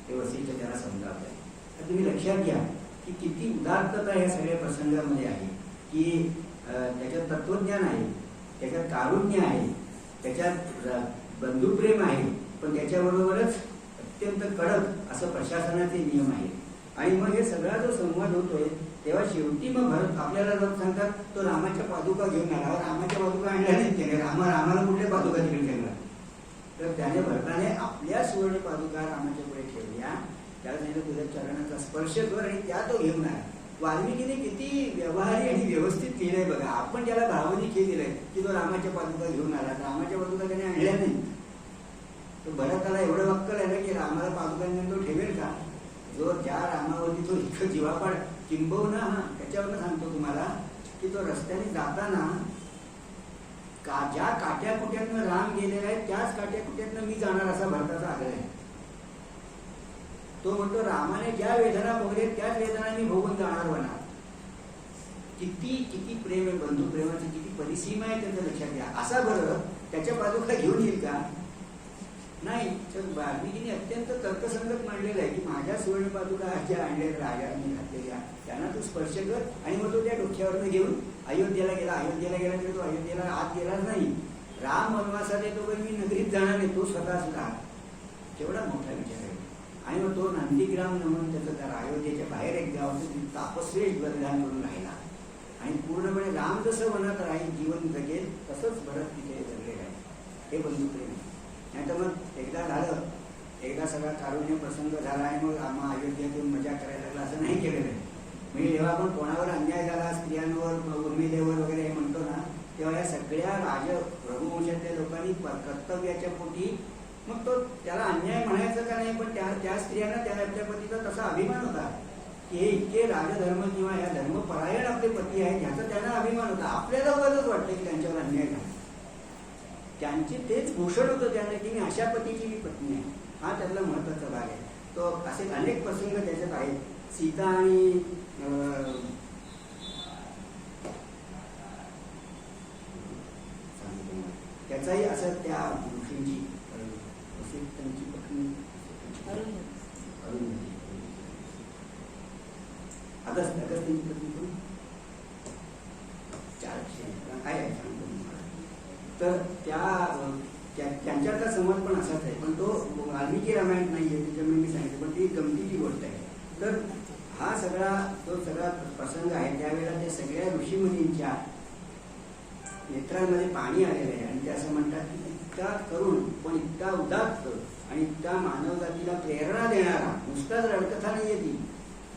ते वसिष्ठ त्याला समजावतात. तर तुम्ही लक्षात घ्या की किती उदात्तता या सगळ्या प्रसंगामध्ये आहे, की त्याच्यात तत्वज्ञान आहे, त्याच्यात कारुण्य आहे, त्याच्यात बंधुप्रेम आहे, पण त्याच्याबरोबरच अत्यंत कडक असं प्रशासनाचे नियम आहेत. आणि मग हे सगळा जो संवाद होतोय तेव्हा शेवटी मग भरत आपल्याला लोक सांगतात तो रामाच्या पादुका घेऊन आला. रामाच्या पादुका आणल्या नाहीत त्याने, रामाला कुठल्या पादुका तिकडे ठेवला? तर त्याने भरताने आपल्या सुवर्ण पादुका रामाच्या पुढे ठेवल्या. त्याला सांगितलं तुझ्या चरणाचा स्पर्श कर आणि त्या तो घेऊन आला. वाल्मिकीने किती व्यवहारी आणि व्यवस्थित केलंय बघा. आपण त्याला भावनी केलेलं आहे की तो रामाच्या पादुका घेऊन आला. रामाच्या पादुका त्याने आणल्या नाही. तो भरताला एवढं वक्कल आहे ना की रामाला पादुकांनी तो ठेवेल का? जो ज्या रामावरती तो इतकं जीवापाड किंबहुना त्याच्यावर सांगतो तुम्हाला की तो रस्त्याने जाताना ज्या काट्याकुट्यातनं राम गेलेला आहे त्याच काट्याकुट्यातनं मी जाणार असा भरताचा आग्रह आहे. तो म्हणतो रामाने ज्या वेदना भोगले त्याच वेदना मी भोगून जाणार होणार. किती किती प्रेम आहे, बंधू प्रेमाची किती परिसीमा आहे त्याचं लक्षात घ्या. असा बरं त्याच्या पादुका घेऊन येईल का? नाही. तर वाल्मिकीने अत्यंत तर्कसंगत मांडलेलं आहे की माझ्या सुवर्ण पादुका ज्या आणल्या राजाने घातलेल्या त्यांना तू स्पर्श कर. आणि मग तो त्या डोक्यावरनं घेऊन अयोध्येला गेला. अयोध्येला गेला तरी तो अयोध्येला आत गेलाच नाही. राम वनवासात येतो पण मी नगरीत जाणार नाही. तो स्वतः सुद्धा केवढा मोठा विचार आहे. आणि मग तो नंदीग्राम म्हणून त्याचं त्या अयोध्येच्या बाहेर एक गाव तापश्रेष्ठ बलिदान करून राहिला. आणि पूर्णपणे राम जसं वनात राहील जीवन जगेल तसंच भरत तिथे जगलेलं आहे. हे बंधुप्रेम. नाही तर मग एकदा झालं, एकदा सगळा कारुण्य प्रसंग झाला आणि मग आम्हा अयोध्येतून मजा करायला लागला असं नाही केलेलं आहे. म्हणजे जेव्हा आपण कोणावर अन्याय झाला, स्त्रियांवर उर्मिलेवर वगैरे हे म्हणतो ना, तेव्हा या सगळ्या रघुवंशातल्या लोकांनी कर्तव्याच्या पोटी मग तो त्याला अन्याय म्हणायचं का नाही, पण त्या स्त्रियांना त्या आपल्या पतीचा तसा अभिमान होता की हे इतके राजधर्म किंवा या धर्मपरायण आपले पती आहेत ह्याचा त्यांना अभिमान होता. आपल्याला उगाच वाटतं की त्यांच्यावर अन्याय झाला. त्यांची तेच भूषण होतं त्यांना की मी अशा पतीची मी पत्नी आहे. हा त्यातला महत्वाचा भाग आहे. तो असे अनेक प्रसंग त्याच्यात आहेत. सीता आणि त्याचाही असं त्या ऋषींची त्यांची पत्नी अगस्त्यांची पत्नी पण काय आहे सांगतो तुम्हाला. तर त्यांच्यातला समज पण असाच आहे. पण तो वाल्मिकी रामायण नाहीये त्याच्यामुळे मी सांगितलं, पण ती गमतीची गोष्ट आहे. तर हा सगळा प्रसंग आहे. त्यावेळेला त्या सगळ्या ऋषीमुनींच्या नेत्रांमध्ये पाणी आलेलं आहे. आणि ते असं म्हणतात की इतका करुण पण इतका उदात्त आणि इतका मानवजातीला प्रेरणा देणारा, नुसताच रडकथा नाहीये ती,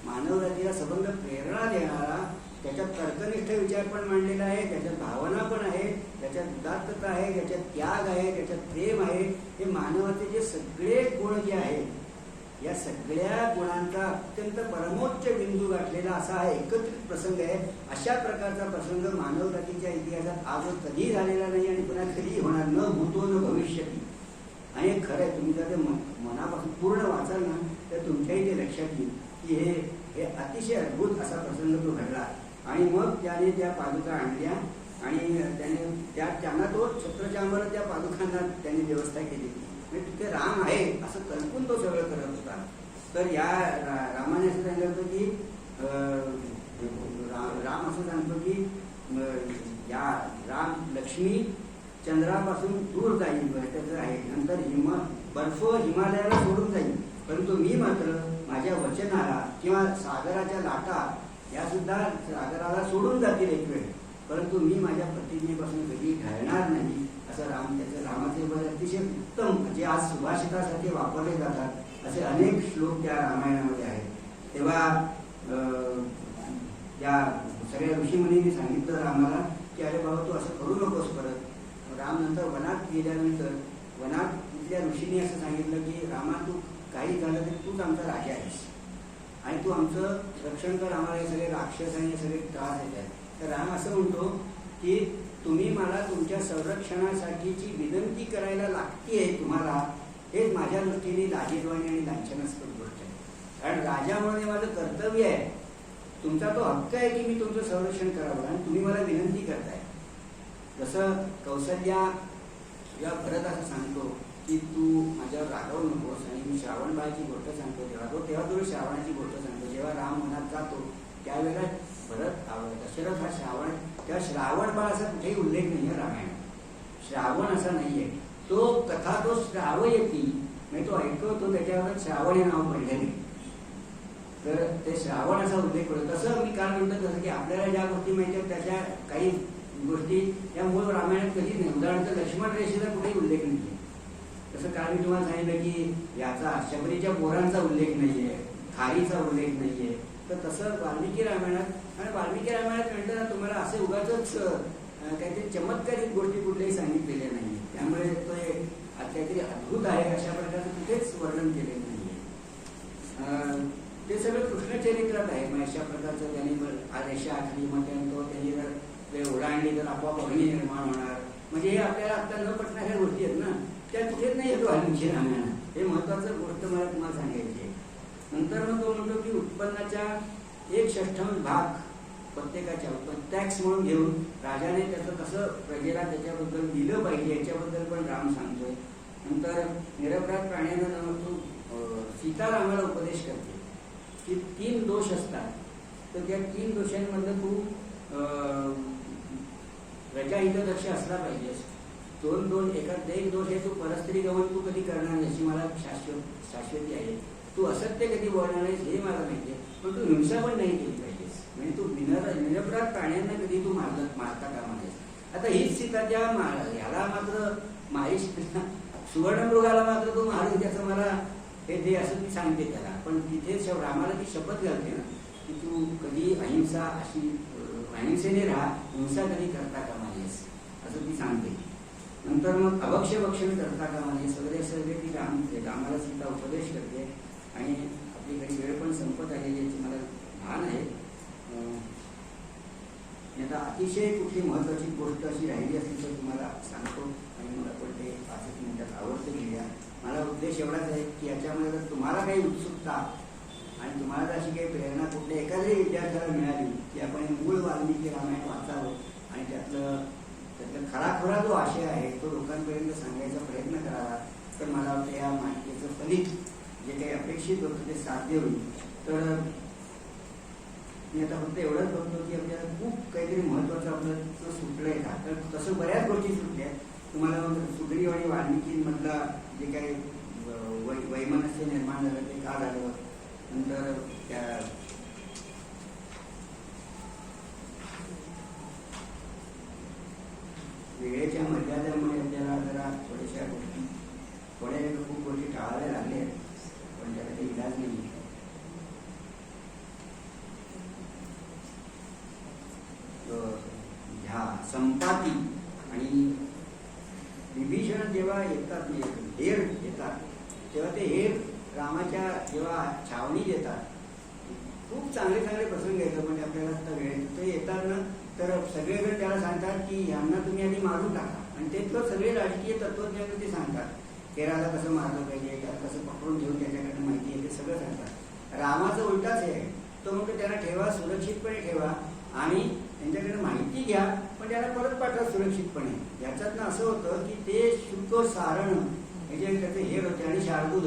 मानवजातीला सबंध प्रेरणा देणारा, त्याच्यात तर्कनिष्ठ विचार पण मांडलेला आहे, त्याच्यात भावना पण आहे, त्याच्यात उदात्तता आहे, त्याच्यात त्याग आहे, त्याच्यात प्रेम आहे. हे मानवाचे जे सगळे गुण जे आहेत या सगळ्या गुणांचा अत्यंत परमोच्च बिंदू गाठलेला असा हा एकत्रित प्रसंग आहे. अशा प्रकारचा प्रसंग मानवजातीच्या इतिहासात आज कधी झालेला नाही आणि पुन्हा कधी होणार न भूतो न भविष्यती. आणि हे खरं आहे. तुम्ही जर ते मनापासून पूर्ण वाचाल ना तर तुमच्याही ते लक्षात येईल की हे अतिशय अद्भुत असा प्रसंग तो घडला. आणि मग त्याने त्या पादुका आणल्या आणि त्यांना तो छत्रचांबर त्या पादुकांना त्यांनी व्यवस्था केली. म्हणजे तिथे राम आहे असं कल्पून तो सगळं करत होता. तर या रामाने असं सांगितलं होतं की राम असं सांगतो की या राम लक्ष्मी चंद्रापासून दूर जाईल त्याचं आहे. नंतर बर्फ हिमालयाला सोडून जाईल, परंतु मी मात्र माझ्या वचनाला किंवा सागराच्या लाटा या सुद्धा सागराला सोडून जातील एक वेळ, परंतु मी माझ्या प्रतिज्ञेपासून कधी ढळणार नाही असं रामाचे अतिशय उत्तम जे आज सुभाषितासाठी वापरले जातात असे अनेक श्लोक त्या रामायणामध्ये आहेत. तेव्हा या सगळ्या ऋषीमुनींनी सांगितलं रामाला की अरे बाबा तू असं करू नकोस परत. राम नंतर वनात गेल्यानंतर वनात तिथल्या ऋषींनी असं सांगितलं की रामा तू काही झालं तरी तूच आमचा राजा आहेस आणि तू आमचं रक्षण कर. आम्हाला हे सगळे राक्षस आणि हे सगळे त्रास येत आहेत. तर राम असं म्हणतो की तुम्ही मला तुमच्या संरक्षणासाठीची विनंती करायला लागतीये तुम्हाला, हेच माझ्या दृष्टीने लाजिरवाणी आणि लांछनास्पद गोष्ट आहे. कारण राजा म्हणून हे माझं कर्तव्य आहे. तुमचा तो हक्क आहे की मी तुमचं संरक्षण करावं आणि तुम्ही मला विनंती करताय. जसं कौसल्या या भरत असं सांगतो की तू माझ्यावर रागवू नकोस आणि मी श्रावणबाळाची गोष्ट सांगतो तेव्हा तुला श्रावणाची गोष्ट सांगतो. जेव्हा राम मनात जातो त्यावेळेला भरत दशरथ हा त्या श्रावण बाळ असा कुठेही उल्लेख नाही आहे रामायणात. श्रावण असा नाहीये. तो कथा तो श्रावयती म्हणजे तो ऐकवतो, त्याच्यावर श्रावण हे नाव पडलेले. तर ते श्रावण असा उल्लेख करतो. तसं मी काल म्हणतो तसं की आपल्याला ज्या गोष्टी माहिती आहेत त्याच्या काही गोष्टी या मूळ रामायणात कधीच नाही. उदाहरणार्थ लक्ष्मण रेषेचा कुठेही उल्लेख नाही. तसं काल मी तुम्हाला सांगितलं की याचा शबरीच्या पोरांचा उल्लेख नाहीये, खारीचा उल्लेख नाहीये. तर तसं वाल्मिकी रामायणात, आणि वाल्मिकी रामायणात म्हणताना तुम्हाला असे उगाचच काहीतरी चमत्कारिक गोष्टी कुठल्याही सांगितलेल्या नाही. त्यामुळे तो काहीतरी अद्भुत आहे अशा प्रकारचं कुठेच वर्णन केलेलं नाहीये. ते सगळं कृष्णचरित्रात आहे. मग अशा प्रकारचं त्याने रेषा आखली, मग त्यांनी जर ते ओलांडली तर आपोआप अग्नी निर्माण होणार, म्हणजे हे आपल्याला आता न पटणाऱ्या गोष्टी आहेत ना, त्या कुठेच नाही येतो वाल्मिकी रामायणात. हे महत्वाचं गोष्ट मला तुम्हाला सांगायची आहे. नंतर मग तो म्हणतो की उत्पन्नाच्या 1/6 भाग प्रत्येकाच्या टॅक्स म्हणून घेऊन राजाने त्याचं कसं प्रजेला त्याच्याबद्दल दिलं पाहिजे याच्याबद्दल पण राम सांगतोय. नंतर निरपराध प्राण्यांना सीता रामाला उपदेश करते की 3 दोष असतात, तर त्या 3 दोषांमधलं तू प्रजाहितदक्ष असला पाहिजेस. 2 एखाद एक दोष आहे, तू परस्त्री गमन तू कधी करणार नाही अशी मला शाश्वती आहे. तू असत्य कधी बोलणार नाहीस हे मला माहिती आहे, पण तू हिंसा पण नाही केली पाहिजेस. म्हणजे तू निरपराध प्राण्यांना कधी तू मारता कामा नाहीस. आता हीच सीता त्या ह्याला मात्र माहेश सुवर्णमृगाला मात्र तू मारू त्याचं मला हे दे असं ती सांगते त्याला. पण तिथे रामाला ती शपथ घालते ना की तू कधी अहिंसा अहिंसेने राहा, हिंसा कधी करता कामा नयेस असं ती सांगते. नंतर मग अभक्ष्यभक्षण करता कामा नयेस वगैरे सगळे ती रामाला सीता उपदेश करते. आणि आपली काही वेळ पण संपत आलेली याची मला भान आहे. आता अतिशय कुठली महत्वाची गोष्ट अशी राहिली असली तर तुम्हाला सांगतो, आणि मला पण ते 5 मिनिटात आवडतं लिहिल्या. मला उद्देश एवढाच आहे की याच्यामध्ये जर तुम्हाला काही उत्सुकता आणि तुम्हाला जर अशी काही प्रेरणा कुठल्या एखाद्याही विद्यार्थ्याला मिळाली की आपण मूळ वाल्मिकी रामायण वाचावं आणि त्यातलं खराखुरा जो आशय आहे तो लोकांपर्यंत सांगायचा प्रयत्न करावा, तर मला वाटतं या माहितीचं फलित जे काही अपेक्षित होतं ते साध्य होईल. तर मी आता फक्त एवढंच बघतो की आपल्याला खूप काहीतरी महत्वाचं आपलं सुटलंय का, तर तसं बऱ्याच गोष्टी सुटल्या. तुम्हाला सुग्रीव आणि वाल्मिकींमधला जे काही वैमनस्य निर्माण झालं ते का झालं, नंतर त्या वेळेच्या मर्यादेमुळे आपल्याला जरा थोड्याशा गोष्टी खूप गोष्टी टाळाव्या लागल्या, पण त्याला काही इलाज नाही. ह्या संपाती आणि विभीषण जेव्हा येतात, हेर येतात, तेव्हा ते हेर रामाच्या जेव्हा छावणी देतात, खूप चांगले चांगले प्रसंग येतात. म्हणजे आपल्याला आता वेळ ते येतात ना, तर सगळेजण त्याला सांगतात की यांना तुम्ही आधी मारून टाका, आणि ते तर सगळे राजकीय तत्वज्ञान ते सांगतात. हेराला कसं मारलं पाहिजे, त्याला कसं पकडून घेऊन त्याच्याकडनं माहिती आहे ते सगळं सांगतात. रामाचं उलटाच आहे, तो म्हणतो त्यांना ठेवा, सुरक्षितपणे ठेवा आणि त्यांच्याकडे माहिती घ्या, पण त्याला परत पाठवा सुरक्षितपणे. याच्यातनं असं होतं की ते शुल्क सारण हे जे त्याचे हेर होते आणि शार्दूल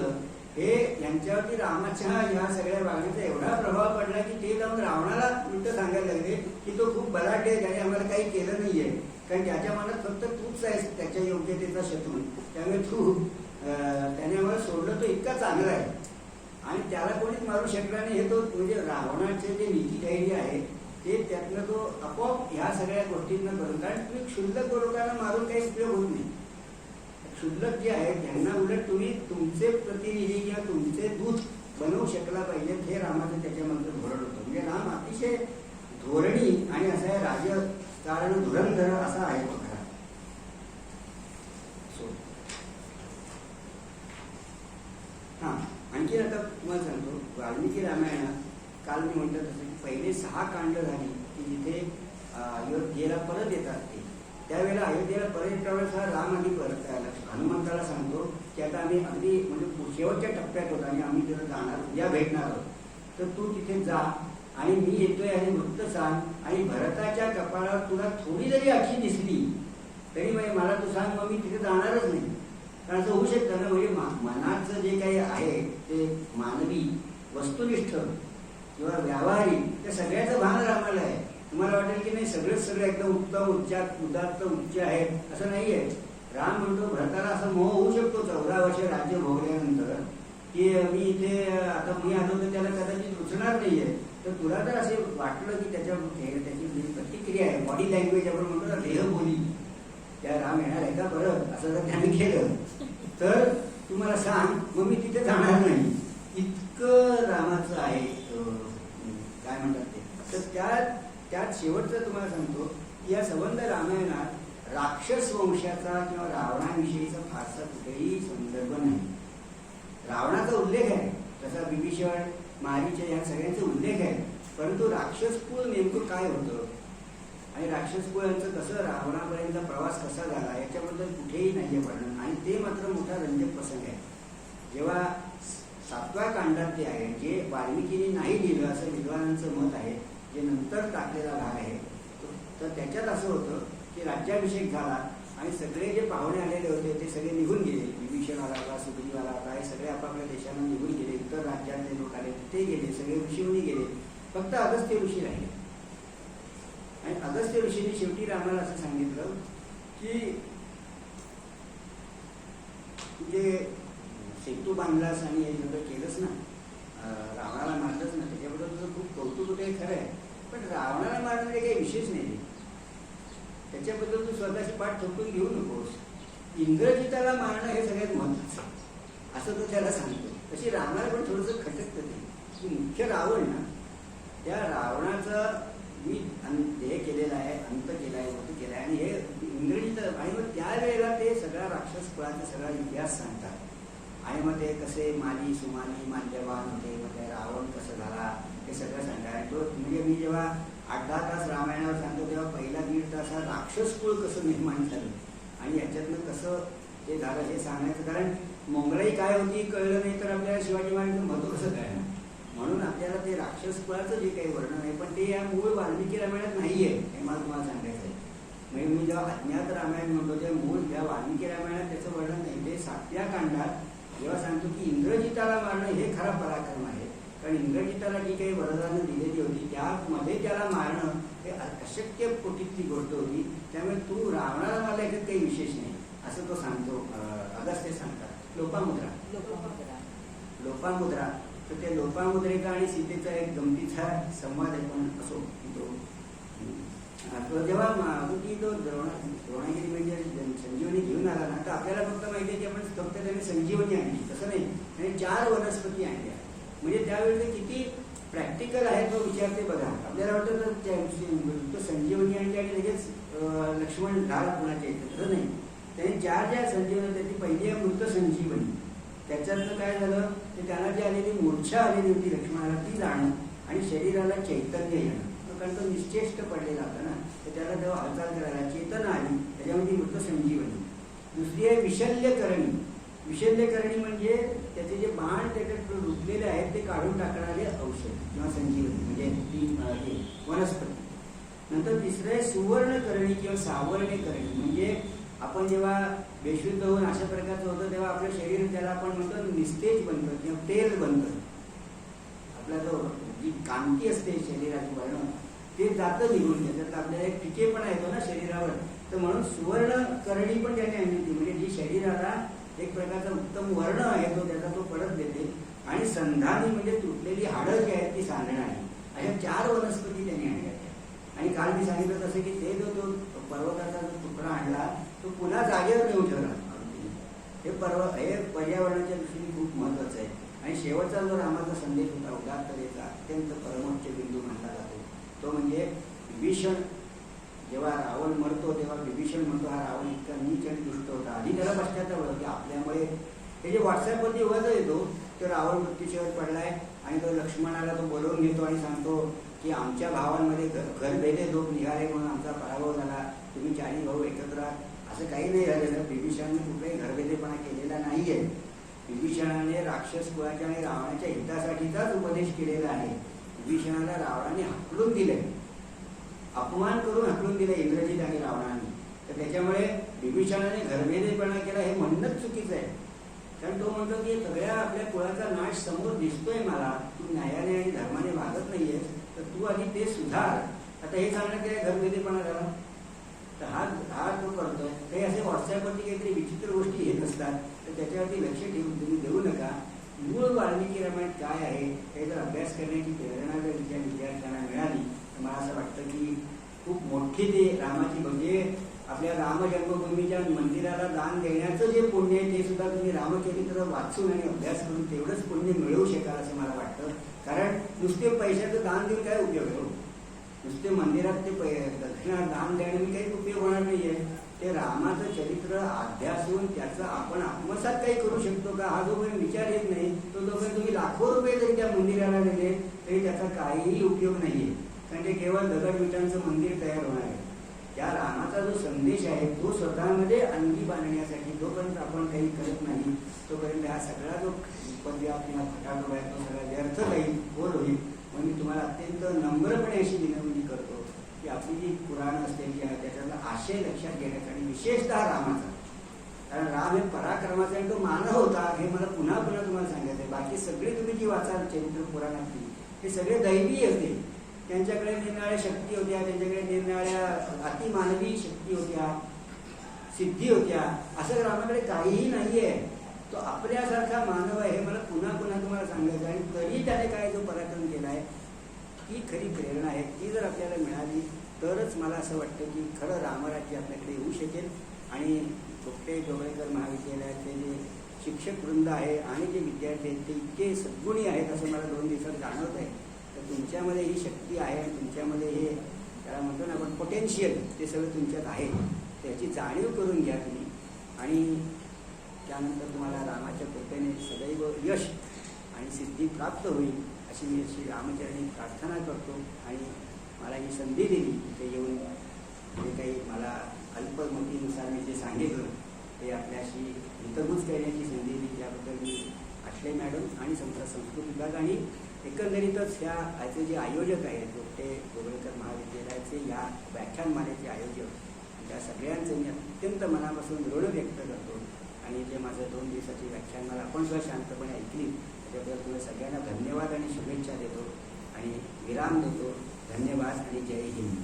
हे यांच्यावरती रामाच्या या सगळ्या वागण्याचा एवढा प्रभाव पडला की ते जाऊन रावणाला उलट सांगायला लागले की तो खूप बलाढ्य आहे, त्याने आम्हाला काही केलं नाहीये, कारण त्याच्या मनात फक्त तूच आहेस त्याच्या योग्यतेचा शत्रू, त्यामुळे त्याने आम्हाला सोडलं, तो इतका चांगला आहे आणि त्याला कोणीच मारू शकला नाही. हे तो म्हणजे रावणाचे जे नीतिधैर्य आहे ते त्यातनं तो आपोआप ह्या सगळ्या गोष्टींना करून, कारण तुम्ही क्षुल्लक लोकांना मारून काही उपयोग होत नाही. क्षुल्लक जे आहेत त्यांना उलट तुम्ही तुमचे प्रतिनिधी किंवा तुमचे दूत बनवू शकला पाहिजे, हे रामाचं त्याच्यामध्ये धोरण होतं. म्हणजे राम अतिशय धोरणी आणि असं आहे, राजकारण धुरंधर असा आहे तो खरा. हा आणखी आता तुम्हाला सांगतो वाल्मिकी रामायणात काल मी म्हटलं तसं की पहिले 6 कांड झाली की जिथे अयोध्येला परत येतात ते, त्यावेळेला अयोध्येला परत येता वेळेस राम आधी परत हनुमंताला सांगतो की आता आम्ही अगदी म्हणजे शेवटच्या टप्प्यात होतो आणि आम्ही तिथं जाणार, उद्या भेटणार आहोत, तर तू तिथे जा आणि मी येतोय आणि वृत्त सांग, आणि भरताच्या कपाळावर तुला थोडी जरी अक्षी दिसली तरी म्हणजे मला तू सांग, मग मी तिथे जाणारच नाही. कारण असं होऊ शकतं ना, म्हणजे मनाचं जे काही आहे ते मानवी वस्तुनिष्ठ किंवा व्यावहारिक त्या सगळ्याचं भान रामाला आहे. तुम्हाला वाटेल की नाही सगळं एकदम उत्तम उच्च आहे, असं नाही आहे. राम म्हणतो भरताला असं मोह होऊ शकतो 14 वर्ष राज्य भोगल्यानंतर की मी इथे आता मी आलो तर त्याला कदाचित रुचणार नाहीये. तर तुला जर असे वाटलं की त्याची प्रतिक्रिया आहे, बॉडी लँग्वेज आपण म्हणतो ना, देहबोली, त्या राम येणार आहे का बरं असं जर त्याने केलं तर तुम्हाला सांग, मग मी तिथे जाणार नाही. इतकं रामाचं आहे काय म्हणतात ते. तर त्यात शेवटचं तुम्हाला सांगतो की या संबंध रामायणात राक्षस वंशाचा किंवा रावणाविषयीचा फारसा कुठेही संदर्भ नाही. रावणाचा उल्लेख आहे, तसा विभीषण, मारीच या सगळ्यांचा उल्लेख आहे, परंतु राक्षस कुळ नेमकं काय होतं आणि राक्षस कुळांचं कसं रावणापर्यंतचा प्रवास कसा झाला याच्याबद्दल कुठेही नाहीये वर्णन. आणि ते मात्र मोठा रंजक प्रसंग आहे. जेव्हा 7व्या कांडात ते आहे, जे वाल्मिकीने नाही लिहिलं असं विद्वानांचं मत आहे, जे नंतर टाकलेला भाग आहे, तर त्याच्यात असं होतं की राज्याभिषेक झाला आणि सगळे जे पाहुणे आलेले होते ते सगळे निघून गेले. विभीषण आला होता, सुग्रीव आला होता, हे सगळे आपापल्या देशांना निघून गेले. इतर राज्यातले लोक आले ते गेले, सगळे ऋषीमुनी गेले, फक्त अगस्त्य ऋषी राहिले. आणि अगस्त्य ऋषीने शेवटी रामाला असं सांगितलं की तुझे सेतू बांधलास आणि हे सगळं केलंस ना, रावणाला मारलंच ना, त्याच्याबद्दल तुझं खूप कौतुक होतं, हे खरं आहे, पण रावणाला मारणं काही विशेष नाही. त्याच्याबद्दल तू स्वतःची पाठ थोपून घेऊ नकोस. इंद्रजिताला मारणं हे सगळ्यात महत्वाचं असं तो त्याला सांगतो. तशी रावणाला पण थोडंसं खटकतं ते की मुख्य रावण ना, त्या रावणाचं मी हे केलेलं आहे, अंत केला आहे, वध केला आहे, आणि हे इंद्रजित. आणि मग त्यावेळेला ते सगळा राक्षस कुळाचा सगळा इतिहास सांगतात. आणि मग ते कसे माली सुमानी माल्यवान होते, मग ते रावण कसं झाला हे सगळं सांगतात. आणि तो म्हणजे मी जेव्हा 8-10 तास रामायणावर सांगतो तेव्हा पहिला 1.5 तास हा राक्षस कुळ कसं निर्माण झालं आणि याच्यातनं कसं ते झालं हे सांगायचं. कारण मंगळाई काय होती कळलं नाही तर आपल्याला शिवाजी महाराजांचं महत्व कसं कळणार. म्हणून आपल्याला ते राक्षस कुळाचं जे काही वर्णन आहे पण ते या मूळ वाल्मिकी रामायणात नाहीये, हे मला तुम्हाला सांगायचं आहे. म्हणजे मी जेव्हा अज्ञात रामायण म्हणतो तेव्हा मूळ या वाल्मिकी रामायणात त्याचं वर्णन नाही. ते 7व्या कांडात जेव्हा सांगतो की इंद्रजिताला मारणं हे खरा पराक्रम आहे, कारण इंद्रजिताला जी काही वरदानं दिलेली होती त्यामध्ये त्याला मारणं हे अशक्य कोटीतली गोष्ट होती. त्यामुळे तू रावणाला मारला याच्यात काही विशेष नाही असं तो सांगतो. अगस्त्य सांगतात. लोपामुद्रा. तर त्या लोपामुद्रेचा आणि सीतेचा एक गमतीचा संवाद आहे, पण असो तो जेव्हा तो द्रोणागिरी म्हणजे संजीवनी घेऊन आला ना, तर आपल्याला फक्त माहिती आहे की आपण फक्त त्याने संजीवनी आणली, तसं नाही, आणि 4 वनस्पती आणल्या. म्हणजे त्यावेळेस किती प्रॅक्टिकल आहे तो विचारते बघा. आपल्याला वाटतं तर संजीवनी आणली आणि लगेच लक्ष्मण झाला कुणाच्या इथे, तसं नाही. त्याने 4 ज्या संजीवनी, त्याची पहिली आहे मृत संजीवनी. त्याच्यातनं काय झालं ते त्यांना जी आलेली मूर्छा आलेली होती लक्ष्मणाला ती जाणं आणि शरीराला चैतन्य येणं, कारण तो निश्चेष्ट पडलेला होता ना, तर त्याला जेव्हा हालचाल करायला चेतना आली, त्याच्यामध्ये मृत संजीवनी. दुसरी आहे विशल्यकरणी. विशल्यकरणी म्हणजे त्याचे जे बाण त्याच्यात रुजलेले आहेत ते काढून टाकणारे औषध किंवा संजीवनी म्हणजे ती वनस्पती. नंतर तिसरं आहे सुवर्णकरणी किंवा सावर्णकरणी. म्हणजे आपण जेव्हा बेशुद्ध होऊन अशा प्रकारचं होतं तेव्हा आपलं शरीर ज्याला आपण म्हणतो निस्तेज बनतं किंवा तेल बनतं. आपला जो जी कांती असते शरीराची वर्ण ते जातं निघून, त्याच्यात आपल्याला एक फिकेपणा येतो ना शरीरावर. तर म्हणून सुवर्णकरणी पण त्याने आणली होती, म्हणजे जी शरीराला एक प्रकारचा उत्तम वर्ण आहे तो त्याचा तो परत देते. आणि संधानी म्हणजे तुटलेली हाडं जी आहेत ती सांधणारी. अशा 4 वनस्पती त्यांनी आणल्या. आणि काल मी सांगितलं तसं की ते जो तो पर्वताचा जो तुकडा आणला तो पुन्हा जागेवर नेऊन ठेवला. हे पर्यावरणाच्या दृष्टीने खूप महत्वाचं आहे. आणि शेवटचा जो रामाचा संदेश होता उदात्ततेचा अत्यंत परमोच्च बिंदू मानला जातो तो म्हणजे विभीषण. जेव्हा रावण मरतो तेव्हा विभीषण म्हणतो हा रावण इतका नीच आणि दुष्ट होता. आधी त्याला पश्चाताप होतो की आपल्यामुळे हे जे व्हॉट्सअपवरती वजा येतो तो रावण मृत्यूशेवर पडलाय आणि तो लक्ष्मणाला तो बोलवून घेतो आणि सांगतो की आमच्या भावांमध्ये घरभेदे लोक निघाले म्हणून आमचा पराभव झाला, तुम्ही 4 भाऊ एकत्र आहात. असं काही नाही झालेलं. विभीषणाने कुठलाही घरभेदेपणा केलेला नाहीये. विभीषणाने राक्षस कुळाच्या आणि रावणाच्या हितासाठीचाच उपदेश केलेला आहे. विभीषणाला रावणाने हाकलून दिले, अपमान करून हाकलून दिले इंद्रजित आणि रावणाने. तर त्याच्यामुळे विभीषणाने घरभेदेपणा केला हे म्हणणंच चुकीचं आहे. कारण तो म्हणतो की सगळ्या आपल्या कुळाचा नाश समोर दिसतोय मला, तू न्यायाने आणि धर्माने वागत नाहीयेस, तर तू आधी ते सुधार. आता हे सांगणं काय घरभेदेपणा झाला. तर हा जो करतोय काही असे व्हॉट्सअपवरती काहीतरी विचित्र गोष्टी येत असतात, तर त्याच्यावरती लक्ष ठेवून तुम्ही देऊ नका. मूळ वाल्मिकी रामायण काय आहे हे जर अभ्यास करण्याची प्रेरणा जर त्या विद्यार्थ्यांना मिळाली तर मला असं वाटतं की खूप मोठी ते रामाची म्हणजे आपल्या राम जन्मभूमीच्या मंदिराला दान देण्याचं जे पुण्य आहे ते सुद्धा तुम्ही रामचरित्र वाचून आणि अभ्यास करून तेवढंच पुण्य मिळवू शकाल असं मला वाटतं. कारण नुसते पैशाचं दान देऊन काय उपयोग आहे? नुसते मंदिरात ते दक्षिणा दान देण्याने काही उपयोग होणार नाहीये. ते रामाचं चरित्र अभ्यासून त्याचं आपण आत्मसात काही करू शकतो का हा जोपर्यंत विचार येत नाही तो जोपर्यंत तुम्ही लाखो रुपये जरी त्या मंदिराला दिले तरी त्याचा काहीही उपयोग नाहीये. कारण ते केवळ दगड-विटांचं मंदिर तयार होणार आहे. त्या रामाचा जो संदेश आहे तो स्वतःमध्ये अंगी बांधण्यासाठी जोपर्यंत आपण काही करत नाही तोपर्यंत हा सगळा जो पद्याप किंवा फटाटो आहे तो सगळा व्यर्थ जाईल, बोल होईल. मग मी तुम्हाला अत्यंत नम्रपणे अशी विनंती करतो की आपली जी पुराण असते त्याच्यातला आशय लक्षात घेण्यासाठी विशेषतः रामाचा, कारण राम हे पराक्रमाचा आणि तो मानव होता हे मला पुन्हा पुन्हा तुम्हाला सांगायचं आहे. बाकी सगळी तुम्ही जी वाचाल चरित्र पुराणातली हे सगळे दैवी होते. त्यांच्याकडे निरनिराळ्या शक्ती होत्या, त्यांच्याकडे निरनिराळ्या अतिमानवी शक्ती होत्या, सिद्धी होत्या. असं रामाकडे काहीही नाहीये. तो आपल्यासारखा मानव आहे हे मला पुन्हा पुन्हा तुम्हाला सांगायचं आहे. आणि तरी त्याने काय जो पराक्रम केला आहे ही खरी प्रेरणा आहे. ती जर आपल्याला मिळाली तरच मला असं वाटतं की खरं रामराज्य आपल्याकडे येऊ शकेल. आणि चोपटे जोगळेकर महाविद्यालयाचे जे शिक्षक वृंद आहे आणि जे विद्यार्थी आहेत ते इतके सद्गुणी आहेत असं मला 2 दिवसात जाणवत आहे. तर तुमच्यामध्ये ही शक्ती आहे आणि तुमच्यामध्ये हे त्याला म्हणतो ना आपण पोटेन्शियल ते सगळं तुमच्यात आहे. त्याची जाणीव करून घ्या तुम्ही आणि त्यानंतर तुम्हाला रामाच्या कृपेने सदैव यश आणि सिद्धी प्राप्त होईल अशी मी श्री रामचरणी प्रार्थना करतो. आणि मला ही संधी दिली इथे येऊन जे काही मला अल्पमतीनुसार मी जे सांगितलं ते आपल्याशी हितगुज करण्याची संधी दिली त्याबद्दल मी आठले मॅडम आणि संस्कृत विभाग आणि एकंदरीतच ह्याचे जे आयोजक आहेत चोपटे जोगळेकर महाविद्यालयाचे या व्याख्यानमालेचे आयोजक त्या सगळ्यांचं मी अत्यंत मनापासून ऋण व्यक्त करतो. आणि जे माझं 2 दिवसाची व्याख्यान मला आपण सुद्धा शांतपणे ऐकली त्याच्याबद्दल तुम्हाला सगळ्यांना धन्यवाद आणि शुभेच्छा देतो आणि विराम देतो. धन्यवाद आणि जय हिंद.